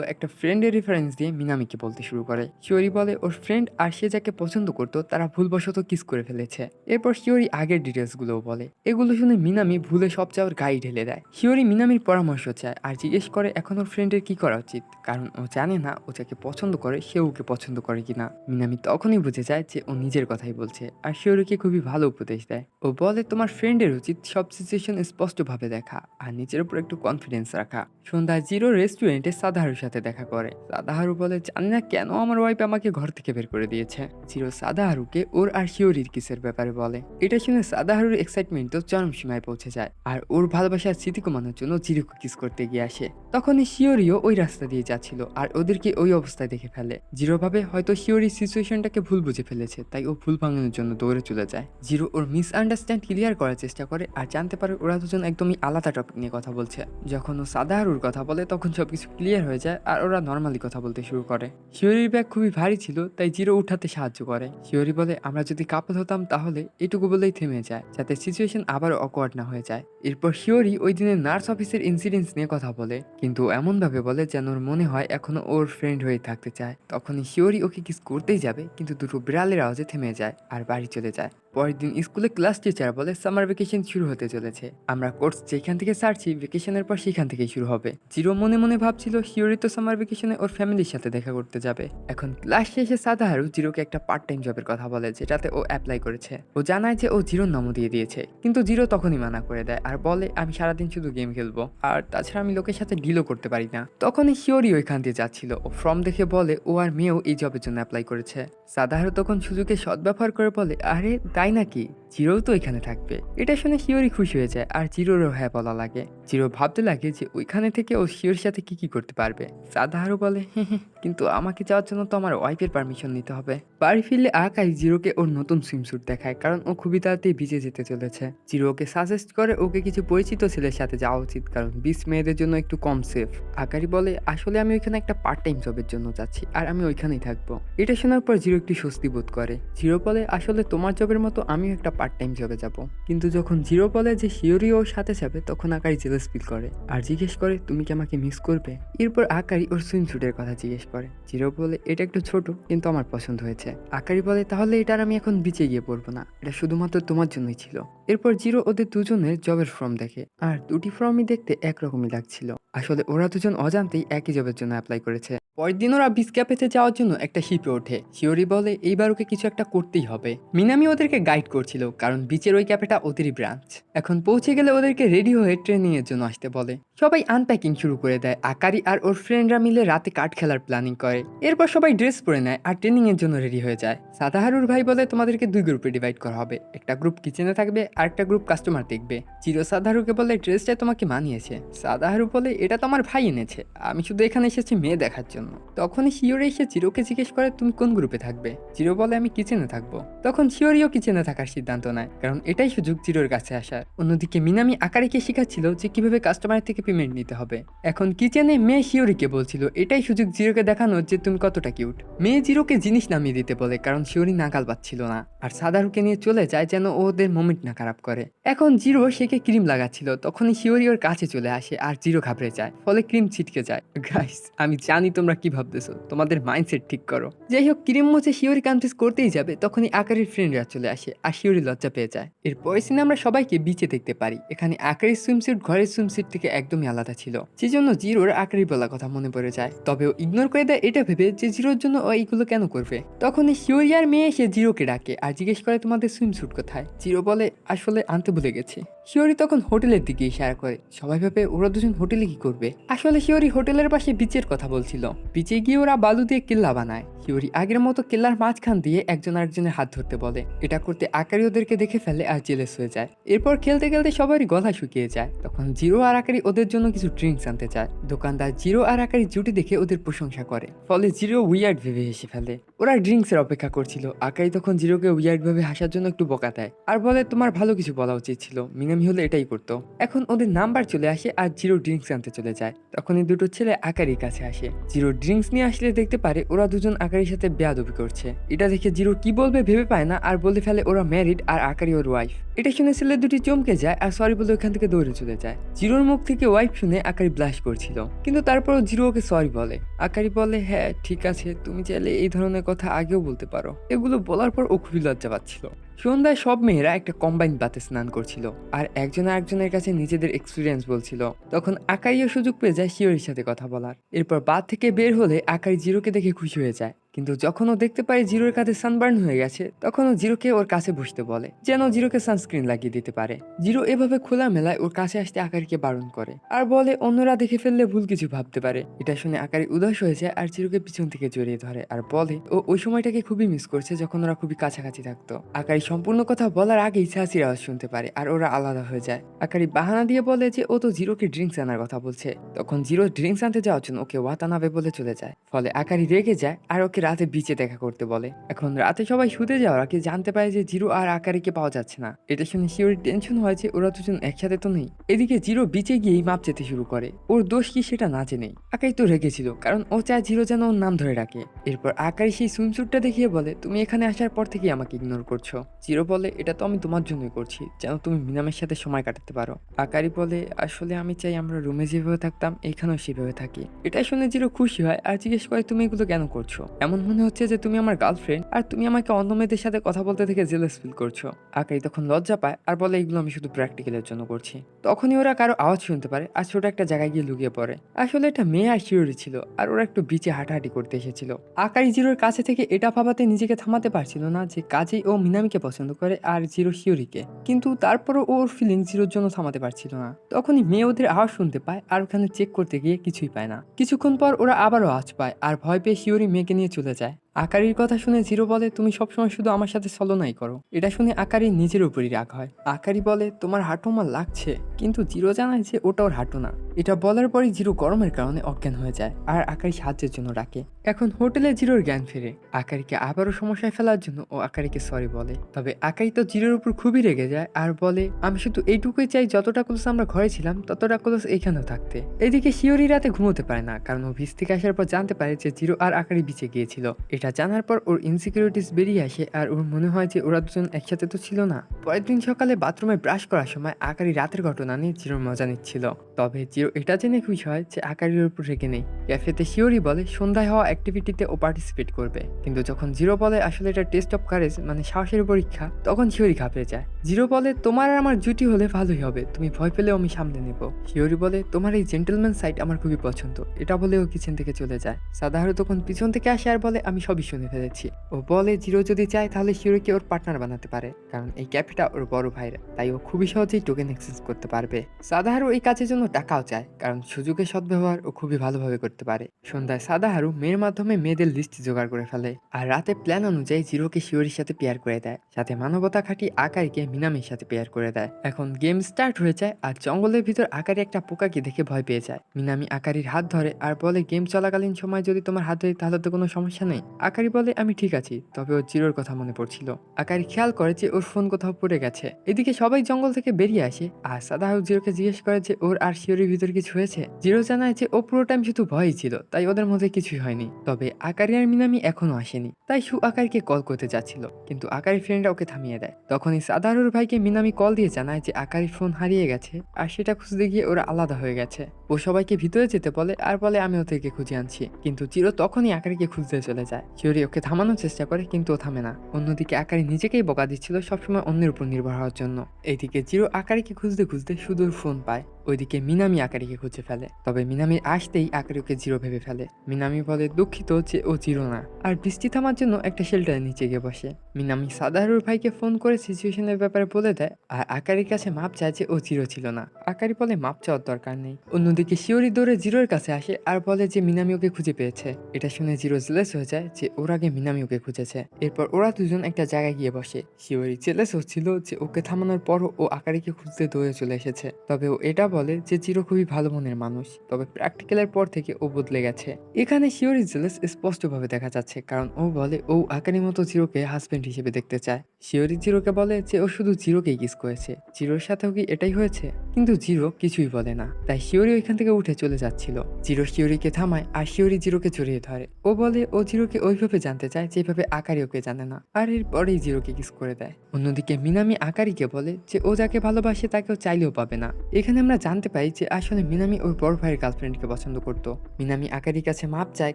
একটা ফ্রেন্ডের রেফারেন্স দিয়ে মিনামিকে বলতে শুরু করে। শিওরি বলে ওর ফ্রেন্ড আর সে যাকে পছন্দ করতো তারা ভুলবশত কিস করে ফেলেছে। এরপর শিওরি আগের ডিটেলস গুলোও বলে। এগুলো শুনে মিনামি ভুলে সব চাওয়ার গায়ে ঢেলে দেয়। শিওরি মিনামির পরামর্শ চায় আর জিজ্ঞেস করে এখন ওর ফ্রেন্ডের কি করা উচিত, কারণ ও জানে না ও যাকে পছন্দ করে সে ওকে পছন্দ করে কিনা। মিনামি তখনই বুঝে যায় যে ও নিজের কথাই বলছে আর শিওরিকে খুবই ভালো উপদেশ দেয়। ও বলে তোমার ফ্রেন্ডের উচিত সব সিচুয়েশন স্পষ্টভাবে দেখা আর নিজের উপর একটু কনফিডেন্স রাখা। সন্ধ্যায় জিরো রেস্টুরেন্টে সাদাহারুর সাথে দেখা করে। সাদাহারু বলে জানি না কেন আমার ওয়াইফ আমাকে ঘর থেকে বের করে দিয়েছে। জিরো সাদাহারুকে ওর আর শিওরির কিসের ব্যাপারে বলে। এটা শুনে সাদাহারুর এক্সাইটমেন্ট তো চরম সীমায় পৌঁছে যায় আর ওর ভালোবাসার স্মৃতি কমানোর জন্য জিরোকে কিস করতে গিয়ে আসে। তখনই শিওরিও ওই রাস্তা দিয়ে যাচ্ছিল আর ওদেরকে ওই অবস্থায় দেখে ফেলে। জিরো ভাবে হয়তো শিওরি সিচুয়েশনটাকে ভুল বুঝে ফেলেছে, তাই ও ভুল ভাঙানোর জন্য দৌড়ে চলে যায়। জিরো ওর মিসআন্ডারস্ট্যান্ড ক্লিয়ার করার চেষ্টা করে আর জানতে পারে ওরা দুজন একদমই আলাদা টপিক নিয়ে কথা বলছে। যখন ও সাদাহারুর কথা বলে তখন সবকিছু ক্লিয়ার হয়ে যায় আর ওরা নর্মালি কথা বলতে শুরু করে। শিওরির ব্যাগ খুবই ভারী ছিল তাই জিরো উঠাতে সাহায্য করে। শিওরি বলে আমরা যদি কাপল হতাম তাহলে এটুকু বলেই থেমে যায় যাতে সিচুয়েশন আবারও অকওয়ার্ড না হয়ে যায়। এরপর শিওরি ওই দিনের নার্স অফিসের ইনসিডেন্টস নিয়ে কথা বলে, কিন্তু এমন ভাবে বলে যেন ওর মনে হয় এখনো ওর ফ্রেন্ড হয়ে থাকতে চায়। তখনই শিওরি ওকে কিস করতেই যাবে কিন্তু দুটো বিড়ালের আওয়াজে থেমে যায় আর বাড়ি চলে যায়। পরের দিন স্কুলে ক্লাস টিচার বলে সামার ভ্যাকেশন শুরু হতে চলেছে, আমরা কোর্স যেখান থেকে ছাড়ছি ভ্যাকেশনের পর সেখান থেকেই শুরু হবে। জিরো মনে মনে ভাবছিল শিওরি তো সামার ভ্যাকেশনে ওর ফ্যামিলির সাথে দেখা করতে যাবে। এখন ক্লাস শেষে সাদাহারু জিরোকে একটা পার্ট টাইম জবের কথা বলে যেটাতে ও অ্যাপ্লাই করেছে। ও জানায় যে ও জিরোর নামও দিয়ে দিয়েছে, কিন্তু জিরো তখনই মানা করে দেয় আর বলে আমি সারাদিন শুধু গেম খেলবো আর তাছাড়া আমি লোকের সাথে ডিলও করতে পারি না। তখনই শিওরি ওইখান দিয়ে যাচ্ছিল, ও ফর্ম দেখে বলে ও আর মেয়েও এই জবের জন্য অ্যাপ্লাই করেছে। সাদাহারু তখন সুযোগে সদ্ব্যবহার করে বলে আরে তাই নাকি, জিরোও তো এখানে থাকবে। এটা শুনে শিওরি খুশি হয়ে যায় আর জিরোরও হ্যাঁ বলা লাগে। জিরো ভাবতে লাগে যে ওইখানে থেকে ও শিওর সাথে কি কি করতে পারবে। সাদাহারু বলে হ্যাঁ কিন্তু আমাকে যাওয়ার জন্য তো আমার ওয়াইফের পারমিশন নিতে হবে। বাড়ি ফিরলে আকাই জিরোকে ওর নতুন সুইমস্যুট দেখায় কারণ ও খুবই তাড়াতাড়ি ভিজে যেতে চলেছে। জিরো ওকে সাজেস্ট করে ওকে কিছু পরিচিত ছেলের সাথে যাওয়া উচিত কারণ বিচ মেয়েদের জন্য একটু কম সেফ। আকারি বলে আসলে আমি ওইখানে একটা পার্ট টাইম জবের জন্য যাচ্ছি আর আমি ওইখানেই থাকবো। এটা শোনার পর জিরো একটু স্বস্তি বোধ করে। জিরো বলে আসলে তোমার জবের মতো আমিও একটা পার্ট টাইম জবে যাব। কিন্তু যখন জিরো বলে যে শিওরি ওর সাথে যাবে তখন আকারি জেলাস ফিল করে আর জিজ্ঞেস করে তুমি কি আমাকে মিস করবে। এরপর আকারি ওর সুইমস্যুটের কথা জিজ্ঞেস করে। জিরো বলে এটা একটু ছোট কিন্তু আমার পছন্দ হয়েছে। আকারি বলে তাহলে এটার আমি এখন বিচে গিয়ে পড়বো না, এটা শুধুমাত্র তোমার জন্যই ছিল। এরপর জিরো ওদের দুজনের জবের ফর্ম দেখে আর দুটি ফর্মই দেখতে একরকমই লাগছিল। আসলে ওরা দুজন অজান্তেই একই জবের জন্য অ্যাপ্লাই করেছে। পরের দিন ওরা বিচ ক্যাফেতে যাওয়ার জন্য একটা শিপে ওঠে। শিওরি বলে এইবার ওকে কিছু একটা করতেই হবে। মিনামি ওদেরকে গাইড করছিল কারণ বিচের ওই ক্যাফেটা ওদেরই ব্রাঞ্চ। এখন পৌঁছে গেলে ওদেরকে রেডি হয়ে ট্রেনিং এর জন্য আসতে বলে। সবাই আনপ্যাকিং শুরু করে দেয়। আকারি আর ওর ফ্রেন্ডরা মিলে রাতে কার্ড খেলার প্ল্যানিং করে। এরপর সবাই ড্রেস পরে নেয় আর ট্রেনিং এর জন্য রেডি হয়ে যায়। সাদাহারুর ভাই বলে তোমাদেরকে দুই গ্রুপে ডিভাইড করা হবে, একটা গ্রুপ কিচেনে থাকবে আর একটা গ্রুপ কাস্টমার দেখবে। জিরো সাদাহারুকে বলে ড্রেসটা তোমাকে মানিয়েছে। সাদাহারু বলে এটা তো আমার ভাই এনেছে, আমি শুধু এখানে এসেছি মেয়ে দেখার জন্য। তখনই শিওরি এসে জিরোকে জিজ্ঞেস করে তুমি কোন গ্রুপে থাকবে। জিরো বলে আমি কিচেনে থাকবো। তখন শিওরিও কিচেনে থাকার সিদ্ধান্ত নেয় কারণ এটাই সুযোগ জিরোর কাছে আসার। অন্যদিকে মিনামি আকারিকে শেখাচ্ছিল যে কিভাবে কাস্টমারের থেকে পেমেন্ট নিতে হবে। এখন কিচেনে মেয়ে শিওরিকে বলছিল এটাই সুযোগ জিরোকে দেখানোর যে তুমি কতটা কিউট। মেয়ে জিরোকে জিনিস নামিয়ে দিতে বলে কারণ শিওরি নাগাল পাচ্ছিল না আর সাদাহারুকে নিয়ে চলে যায় যেন ওদের মোমেন্ট না খারাপ করে। এখন জিরো সেকে ক্রিম লাগাচ্ছিল, তখনই শিওরি ওর কাছে চলে আসে আর জিরো ঘাবড়ে যায়, ফলে ক্রিম ছিটকে যায়। গাইস আমি জানি তোমরা কি ভাবতেছো, তোমাদের মাইন্ডসেট ঠিক করো। যাই হোক ক্রিম মুছে শিওরি কনফিউজ করতেই যাবে তখনই আকারির ফ্রেন্ডরা চলে আসে আর শিওরি লজ্জা পেয়ে যায়। এরপরে সিনে আমরা সবাইকে বিচে দেখতে পারি। এখানে আকারির সুইমস্যুট ঘরের সুইমস্যুট থেকে একদমই আলাদা ছিল, সেজন্য জিরোর আকারি বলা কথা মনে পড়ে যায়। তবে ও ইগনোর করে দেয় এটা ভেবে যে জিরোর জন্য ও এইগুলো কেন করবে। তখনই শিওরি আর মেয়ে এসে জিরোকে ডাকে আর জিজ্ঞেস করে তোমাদের সুইমস্যুট কোথায়। জিরো বলে আসলে আনতে ভুলে গেছি। শিওরি তখন হোটেলের দিকে ইশারা করে। সবাই ভাবে ওরা দুজন হোটেলে কি করবে। আসলে শিওরি হোটেলের পাশে বিচের কথা বলছিল। বিচে গিয়ে ওরা বালু দিয়ে কিল্লা বানায়। শিওরি আগের মতো কিল্লার মাঝখান দিয়ে একজন আরেকজনের হাত ধরতে বলে। এটা করতে আকারি ওদেরকে দেখে ফেলে আর জেলেস হয়ে যায়। এরপর খেলতে খেলতে সবারই গলা শুকিয়ে যায়। তখন জিরো আর আকারি ওদের জন্য কিছু ড্রিঙ্কস আনতে চায়। দোকানদার জিরো আর আকারি জুটি দেখে ওদের প্রশংসা করে, ফলে জিরো উইয়ার্ড ভেবে হেসে ফেলে। ওরা ড্রিঙ্কসের অপেক্ষা করছিল। আকারি তখন জিরোকে উইয়ার্ড ভাবে হাসার জন্য একটু বকা দেয় আর বলে তোমার ভালো কিছু বলা উচিত ছিল, মিনামি হলে এটাই করতো। এখন ওদের নাম্বার চলে আসে আর জিরো ড্রিঙ্কস আনতে চলে যায়। তখন এই দুটো ছেলে আকারির কাছে আসে। জিরো ড্রিঙ্কস নিয়ে আসলে দেখতে পারে ওরা দুজন আকারির সাথে বেয়াদবি করছে। এটা দেখে জিরো কি বলবে ভেবে পায় না আর বলে ফেলে ওরা ম্যারিড আর আকারি ওর ওয়াইফ। এটা শুনে ছেলে দুটি চমকে যায় আর সরি বলে ওখান থেকে দৌড়ে চলে যায়। জিরোর মুখ থেকে ওয়াইফ শুনে আকারি ব্লাশ করছিল, কিন্তু তারপরও জিরো ওকে সরি বলে। আকারি বলে হ্যাঁ ঠিক আছে, তুমি চাইলে এই ধরনের কথা আগেও বলতে পারো। এগুলো বলার পর ও খুবই লজ্জা পাচ্ছিল। সন্ধ্যায় সব মেয়েরা একটা কম্বাইন বাতে স্নান করছিল আর একজন আরেকজনের কাছে নিজেদের এক্সপিরিয়েন্স বলছিল। তখন আকারিও সুযোগ পেয়ে যায় শিওরির সাথে কথা বলার। এরপর বাথ থেকে বের হলে আকারি জিরোকে দেখে খুশি হয়ে যায়, কিন্তু যখন ও দেখতে পারে জিরোর কাছে সানবার্ন হয়ে গেছে তখন ও জিরোকে ওর কাছে বসতে বলে যেন জিরোকে সানস্ক্রিন লাগিয়ে দিতে পারে। জিরো এভাবে খোলামেলায় ওর কাছে আসতে আকারিকে বারণ করে আর বলে অন্যরা দেখে ফেললে ভুল কিছু ভাবতে পারে। এটা শুনে আকারি উদাস হয়ে যায় আর জিরোকে পিছন থেকে জড়িয়ে ধরে আর বলে ও ওই সময়টাকে খুবই মিস করছে যখন ওরা খুবই কাছাকাছি থাকতো। আকারি সম্পূর্ণ কথা বলার আগেই চাচির আওয়াজ শুনতে পারে আর ওরা আলাদা হয়ে যায়। আকারি বাহানা দিয়ে বলে যে ও তো জিরোকে ড্রিঙ্কস আনার কথা বলছে। তখন জিরো ড্রিঙ্কস আনতে যাওয়ার জন্য ওকে ওয়াতানাবে বলে চলে যায়। ফলে আকারি রেগে যায় আর ওকে রাতে বিচে দেখা করতে বলে। এখন রাতে সবাই শুতে যাওয়ার আগে জানতে পারে যে জিরো আর আকারিকে পাওয়া যাচ্ছে না। এটা শুনে শিওরির টেনশন হয় যে ওরা দুজন একসাথে তো নেই। এদিকে জিরো বিচে গিয়েই মাপ চেতে শুরু করে, ওর দোষ কি সেটা না জেনেই। আকারি তো রেগেছিল কারণ ও চায় জিরো যেন ওর নাম ধরে রাখে। এরপর আকারি সেই সুইমস্যুটটা দেখিয়ে বলে তুমি এখানে আসার পর থেকেই আমাকে ইগনোর করছো। জিরো বলে এটা তো আমি তোমার জন্যই করছি, যেন তুমি মিনামের সাথে সময় কাটাতে পারো। আকারি বলে আসলে আমি চাই আমরা রুমে যেভাবে থাকতাম এখানেও সেভাবে থাকি। এটা শুনে জিরো খুশি হয় আর জিজ্ঞেস করে তুমি এগুলো কেন করছো? এমন মনে হচ্ছে যে তুমি আমার গার্লফ্রেন্ড আর তুমি আমাকে অন্য মেয়েদের সাথে কথা বলতে থেকে জেলাস ফিল করছো। আকারি তখন লজ্জা পায় আর বলে এগুলো আমি শুধু প্র্যাকটিক্যালের জন্য করছি। তখনই ওরা কারো আওয়াজ শুনতে পারে আর ছোট একটা জায়গায় গিয়ে লুকিয়ে পড়ে। আসলে এটা মেয়ে আর শিওরি ছিল আর ওরা একটু বিচে হাঁটাহাঁটি করতে এসেছিল। আকারি জিরোর কাছে থেকে এটা ভাবাতে নিজেকে থামাতে পারছিল না যে কাজেই ও মিনামিকে পছন্দ করে আর জিরো শিওরিকে, কিন্তু তারপরও ওর ফিলিং জিরোর জন্য থামাতে পারছিল না। তখনই মেয়ে ওদের আওয়াজ শুনতে পায় আর ওখানে চেক করতে গিয়ে কিছুই পায় না। কিছুক্ষণ পর ওরা আবারও আওয়াজ পায় আর ভয় পেয়ে শিওরি মেয়েকে নিয়ে চলে যায়। আকারির কথা শুনে জিরো বলে তুমি সবসময় শুধু আমার সাথে ছলনাই করো। এটা শুনে আকারি নিজের উপরই রাগ হয়। আকারি বলে তোমার হাঁটু আমার লাগছে, কিন্তু জিরো জানায় যে ওটা ওর হাঁটু না। এটা বলার পরই জিরো গরমের কারণে অজ্ঞান হয়ে যায় আর আকারি সাহায্যের জন্য ডাকে। এখন হোটেলে জিরোর জ্ঞান ফেরে। আকারিকে আবারও সমস্যায় ফেলার জন্য ও আকারিকে সরি বলে। তবে আকারি তো জিরোর উপর খুবই রেগে যায় আর বলে আমি শুধু এইটুকুই চাই যতটা ক্লোজ আমরা ঘরে ছিলাম ততটা ক্লোজ এইখানেও থাকতে। এদিকে শিওরি রাতে ঘুমোতে পারে না কারণ ও বিচ থেকে আসার পর জানতে পারে যে জিরো আর আকারি বিচে গিয়েছিল। এটা জানার পর ওর ইনসিকিউরিটিস বেরিয়ে আসে আর ওর মনে হয় যে ওরা দুজন একসাথে তো ছিল না। পরের দিন সকালে বাথরুমে ব্রাশ করার সময় আকারি রাতের ঘটনা নিয়ে জিরোর মজা নিচ্ছিল। তবে জিরো এটা জেনে খুশি হয় যে আকারির উপর রেগে নেই। ক্যাফেতে শিওরি বলে সন্ধ্যায় হওয়া অ্যাক্টিভিটিতে ও পার্টিসিপেট করবে, কিন্তু যখন জিরো বলে আসলে এটা টেস্ট অফ কারেজ মানে সাহসের পরীক্ষা, তখন শিওরি ঘাবড়ে যায়। জিরো বলে তোমার আর আমার জুটি হলে ভালোই হবে, তুমি ভয় পেলেও আমি সামলে নেব। শিওরি বলে তোমার এই জেন্টলম্যান সাইড আমার খুবই পছন্দ। এটা বলে ও কিচেন থেকে চলে যায়। সাদাহারু তখন পিছন থেকে আসে আর বলে আমি সবই শুনে ফেলেছি। ও বলে জিরো যদি চায় তাহলে শিওরিকে ওর পার্টনার বানাতে পারে, কারণ এই ক্যাফেটা ওর বড় ভাইরা, তাই ও খুবই সহজেই টোকেন এক্সচেঞ্জ করতে পারবে। সাদাহারু এই কাজের জন্য টাকাও চায় কারণ সুযোগের সদ্ব্যবহার ও খুবই ভালোভাবে করতে পারে। সন্ধ্যায় সাদাহারু মেয়ের মাধ্যমে মেয়েদের লিস্ট জোগাড় করে ফেলে আর রাতে প্ল্যান অনুযায়ী জিরোকে শিওরির সাথে পেয়ার করে দেয়, সাথে মানবতা খাটিয়ে আকারিকে মিনামির সাথে পেয়ার করে দেয়। এখন গেম স্টার্ট হয়ে যায় আর জঙ্গলের ভিতর আকারি একটা পোকাকে দেখে ভয় পেয়ে যায়। মিনামি আকারির হাত ধরে আর বলে গেম চলাকালীন সময় যদি তোমার হাত ধরে তাহলে তো কোনো সমস্যা নেই। আকারি বলে আমি ঠিক আছি, তবে ওর জিরোর কথা মনে পড়ছিল। আকারি খেয়াল করে যে ওর ফোন কোথাও পড়ে গেছে। এদিকে সবাই জঙ্গল থেকে বেরিয়ে আসে আর সাদাহারু জিরোকে জিজ্ঞেস করে যে ওর আর শিওরির ভিতর কিছু হয়েছে। জিরো জানায় যে ও পুরো টাইম শুধু ভয়ই ছিল, তাই ওদের মধ্যে কিছুই হয়নি। তবে আকারি আর মিনামি এখনো আসেনি, তাই সু আকারিকে কল করতে যাচ্ছিল, কিন্তু আকারি ফ্রেন্ডরা ওকে থামিয়ে দেয়। তখনই সাদাহারুর ভাইকে মিনামি কল দিয়ে জানায় যে আকারির ফোন হারিয়ে গেছে আর সেটা খুঁজতে গিয়ে ওরা আলাদা হয়ে গেছে। ও সবাইকে ভিতরে যেতে বলে আর বলে আমি ওদেরকে খুঁজে আনছি, কিন্তু জিরো তখনই আকারিকে খুঁজতে চলে যায়। শিওরি ওকে থামানোর চেষ্টা করে কিন্তু ও থামে না। অন্যদিকে আকারি নিজেকেই বকা দিচ্ছিল সবসময় অন্যের উপর নির্ভর হওয়ার জন্য। এইদিকে জিরো আকারিকে খুঁজতে খুঁজতে সুদূর ফোন পায় ওইদিকে মিনামি আকারিকে খুঁজে ফেলে, তবে মিনামি আসতেই আকারি ওকে জিরো ভেবে ফেলে। মিনামি বলে দুঃখিত যে ও জিরো না, আর বৃষ্টি থামার জন্য একটা শেল্টারের নিচে গিয়ে বসে। মিনামি সাদাহারুর ভাইকে ফোন করে সিচুয়েশনের ব্যাপারে বলে দেয়, আর আকারির কাছে মাপ চায় যে ও জিরো ছিল না। আকারি বলে মাপ চাওয়ার দরকার নেই। অন্যদিকে শিওরি দৌড়ে জিরোর কাছে আসে আর বলে যে মিনামি ওকে খুঁজে পেয়েছে। এটা শুনে জিরো জেলাস হয়ে যায় যে ওর আগে মিনামি ওকে খুঁজেছে। এরপর ওরা দুজন একটা জায়গায় গিয়ে বসে। শিওরি জেলাস হচ্ছিল যে ওকে থামানোর পরও ও আকারিকে খুঁজতে দৌড়ে চলে এসেছে। তবে ও এটা বলে যে জিরো খুবই ভালো মনের মানুষ, তবে প্র্যাকটিক্যালের পর থেকে ও বদলে গেছে। এখানে শিওরি জেলাস স্পষ্টভাবে দেখা যাচ্ছে, কারণ ও বলে ও আকারির মতো জিরোকে হাজবেন্ড হিসেবে দেখতে চায়। শিওরি জিরোকে বলে যে ও শুধু জিরোকেই কিস করেছে, জিরোর সাথেও কি এটাই হয়েছে? কিন্তু জিরো কিছুই বলে না, তাই শিওরি ওইখান থেকে উঠে চলে যাচ্ছিল। জিরো শিওরিকে থামায় আর শিওরি জিরোকে জড়িয়ে ধরে। ও বলে ও জিরোকে ওইভাবে জানতে চায় যেভাবে আকারি ওকে জানে না, আর এরপরেই জিরোকে কিস করে দেয়। অন্যদিকে মিনামি আকারিকে বলে যে ও যাকে ভালোবাসে তাকেও চাইলেও পাবে না। এখানে আমরা জানতে পাই যে আসলে মিনামি ওর বড় ভাইয়ের গার্লফ্রেন্ডকে পছন্দ করত। মিনামি আকারির কাছে মাপ চায়,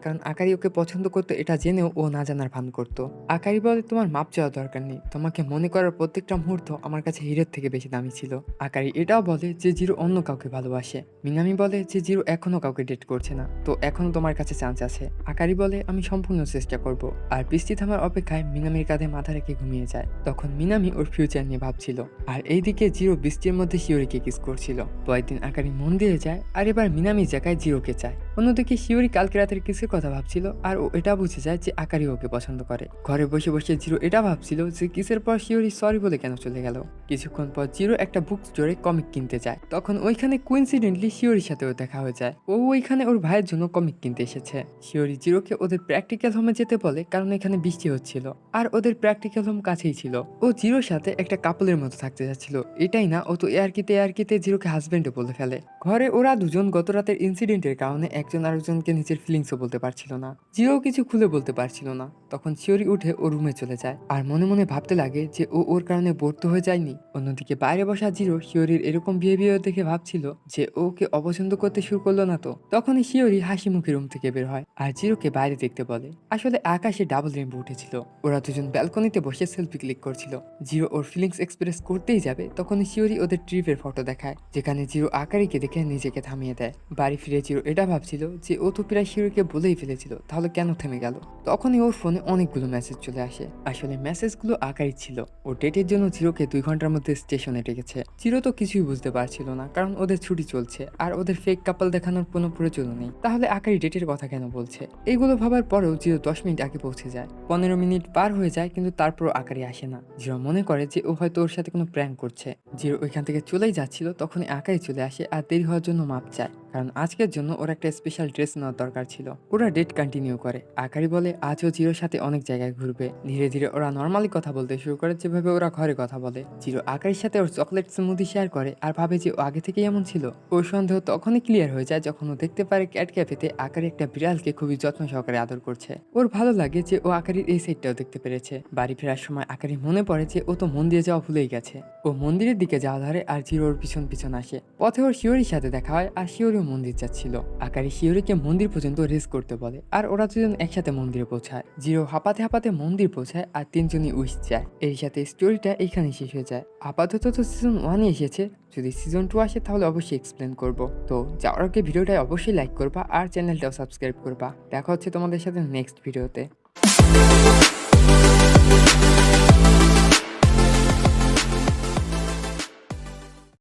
কারণ আকারি ওকে পছন্দ করতো এটা জেনেও ও না জানার ভান করতো। আকারি বলে তোমার মাপ চাওয়ার দরকার নেই, তোমাকে মনে করার প্রত্যেকটা মুহূর্ত আমার কাছে হীরের থেকে বেশি দামি ছিল। আকারি এটাও বলে যে জিরো অন্য কাউকে ভালোবাসে। মিনামি বলে যে জিরো এখনো কাউকে ডেট করছে না, তো এখনো তোমার কাছে চান্স আছে। আকারি বলে আমি সম্পূর্ণ চেষ্টা করব। আর বৃষ্টি থামার অপেক্ষায় মিনামির কাঁধে মাথা রেখে ঘুমিয়ে যায়। তখন মিনামি ওর ফিউচার নিয়ে ভাবছিল, আর এইদিকে জিরো বৃষ্টির মধ্যে শিওরিকে কিস করছিল। পরের দিন আকারি মন্দিরে যায়, আর এবার মিনামি জায়গায় জিরোকে চায়। অন্যদিকে শিওরি কালকে রাতের কিসের কথা ভাবছিল, আর ও এটা বুঝে যায় যে আকারি ওকে পছন্দ করে। ঘরে বসে বসে জিরো এটা ভাবছিল যে কিসের পর শিওরি সরি বলে কেন চলে গেল। কিছুক্ষণ পর জিরো একটা বুক স্টোরে কমিক কিনতে যায়, তখন ওইখানে কুইন্সিডেন্টলি শিওরির সাথেও দেখা হয়ে যায়। ও ওইখানে ওর ভাইয়ের জন্য কমিক কিনতে এসেছে। শিওরি জিরোকে ওদের প্র্যাকটিক্যাল হোমে যেতে বলে, কারণ এখানে বৃষ্টি হচ্ছিল আর ওদের প্র্যাকটিক্যাল হোম কাছেই ছিল। ও জিরোর সাথে একটা কাপলের মতো থাকতে যাচ্ছিল। এটাই না, ও তো এয়ারকিতে জিরোকে হাজবেন্ডে বলে ফেলে। ঘরে ওরা দুজন গত রাতের ইনসিডেন্টের কারণে একজন আরেকজনকে নিজের ফিলিংসও বলতে পারছিল না। জিরো কিছু খুলে বলতে পারছিল না। তখন শিওরি উঠে ও রুমে চলে যায়, আর মনে মনে ভাবতে লাগে যে ও ওর কারণে বোর তো হয়ে যায়নি। অন্যদিকে বাইরে বসা জিরো শিওরির এরকম বিহেভিয়ার দেখে ভাবছিল যে ওকে অপছন্দ করতে শুরু করলো না তো। তখনই শিওরি হাসি মুখে রুম থেকে বের হয় আর জিরোকে বাইরে দেখতে বলে। আসলে আকাশে ডাবল রেইনবো উঠেছিল। ওরা দুজন ব্যালকনিতে বসে সেলফি ক্লিক করছিল। জিরো ওর ফিলিংস এক্সপ্রেস করতেই যাবে, তখনই শিওরি ওদের ট্রিপের ফটো দেখায়, যেখানে জিরো আকারিকে দেখে নিজেকে থামিয়ে দেয়। বাড়ি ফিরে জিরো এটা ভাবছিল যে ও তো প্রায় শিওরিকে বলেই ফেলেছিল, তাহলে কেন থেমে গেল। তখনই ওর ফোনে অনেকগুলো মেসেজ চলে আসে। আসলে মেসেজগুলো আকারি ছিল। ও ডেটের জন্য জিরোকে 2 ঘন্টার মধ্যে স্টেশনে ডেকেছে। জিরো তো কিছুই বুঝতে পারছিল না, কারণ ওদের ছুটি চলছে আর ওদের ফেক কাপল দেখানোর কোনো প্রয়োজন নেই। তাহলে আকারি ডেটের কথা কেন বলছে? এইগুলো ভাবার পরেও জিরো 10 মিনিট আগে পৌঁছে যায়। 15 মিনিট পার হয়ে যায়, কিন্তু তারপরও আকারি আসে না। জিরো মনে করে যে ও হয়তো ওর সাথে কোনো প্র্যাঙ্ক করছে। জিরো ওইখান থেকে চলেই যাচ্ছিল, তখনই আকারি চলে আসে আর দেরি হওয়ার জন্য মাপ চায়, কারণ আজকের জন্য ওর একটা স্পেশাল ড্রেস নেওয়ার দরকার ছিল। ওরা ডেট কন্টিনিউ করে। আকারি বলে আজও জিরোর সাথে অনেক জায়গায় ঘুরবে। ধীরে ধীরে ওরা নর্মালি কথা বলতে শুরু করে, যেভাবে ওরা ঘরে কথা বলে। জিরো আকারির সাথে ওর চকলেট স্মুদি শেয়ার করে আর ভাবে যে ও আগে থেকেই এমন ছিল। ওর সন্দেহ তখনই ক্লিয়ার হয়ে যায় যখন ও দেখতে পারে ক্যাট ক্যাফেতে আকারি একটা বিড়ালকে খুবই যত্ন সহকারে আদর করছে। ওর ভালো লাগে যে ও আকারির এই সাইডটাও দেখতে পেরেছে। বাড়ি ফেরার সময় আকারি মনে পড়ে যে ও তো মন্দিরে যাওয়া ভুলেই গেছে। ও মন্দিরের দিকে যাওয়া ধরে আর জিরোর পিছন পিছন আসে। পথে ওর শিওরির সাথে দেখা হয় আর শিওরিও মন্দির যাচ্ছিল। আকারি শিওরিকে মন্দির পর্যন্ত রেস করতে বলে আর ওরা দুজন একসাথে মন্দিরে পৌঁছায়। জিরো হাঁপাতে হাঁপাতে মন্দির পৌঁছায় আর তিনজনই উইশ যায়। এর সাথে স্টোরিটা এইখানে শেষ হয়ে যায়। আপাতত তো সিজন 1 এসেছে, যদি সিজন 2 আসে তাহলে অবশ্যই এক্সপ্লেন করব। তো যাওয়ার আগে ভিডিওটা অবশ্যই লাইক করবা আর চ্যানেলটাও সাবস্ক্রাইব করবা। দেখা হচ্ছে তোমাদের সাথে নেক্সট ভিডিওতে।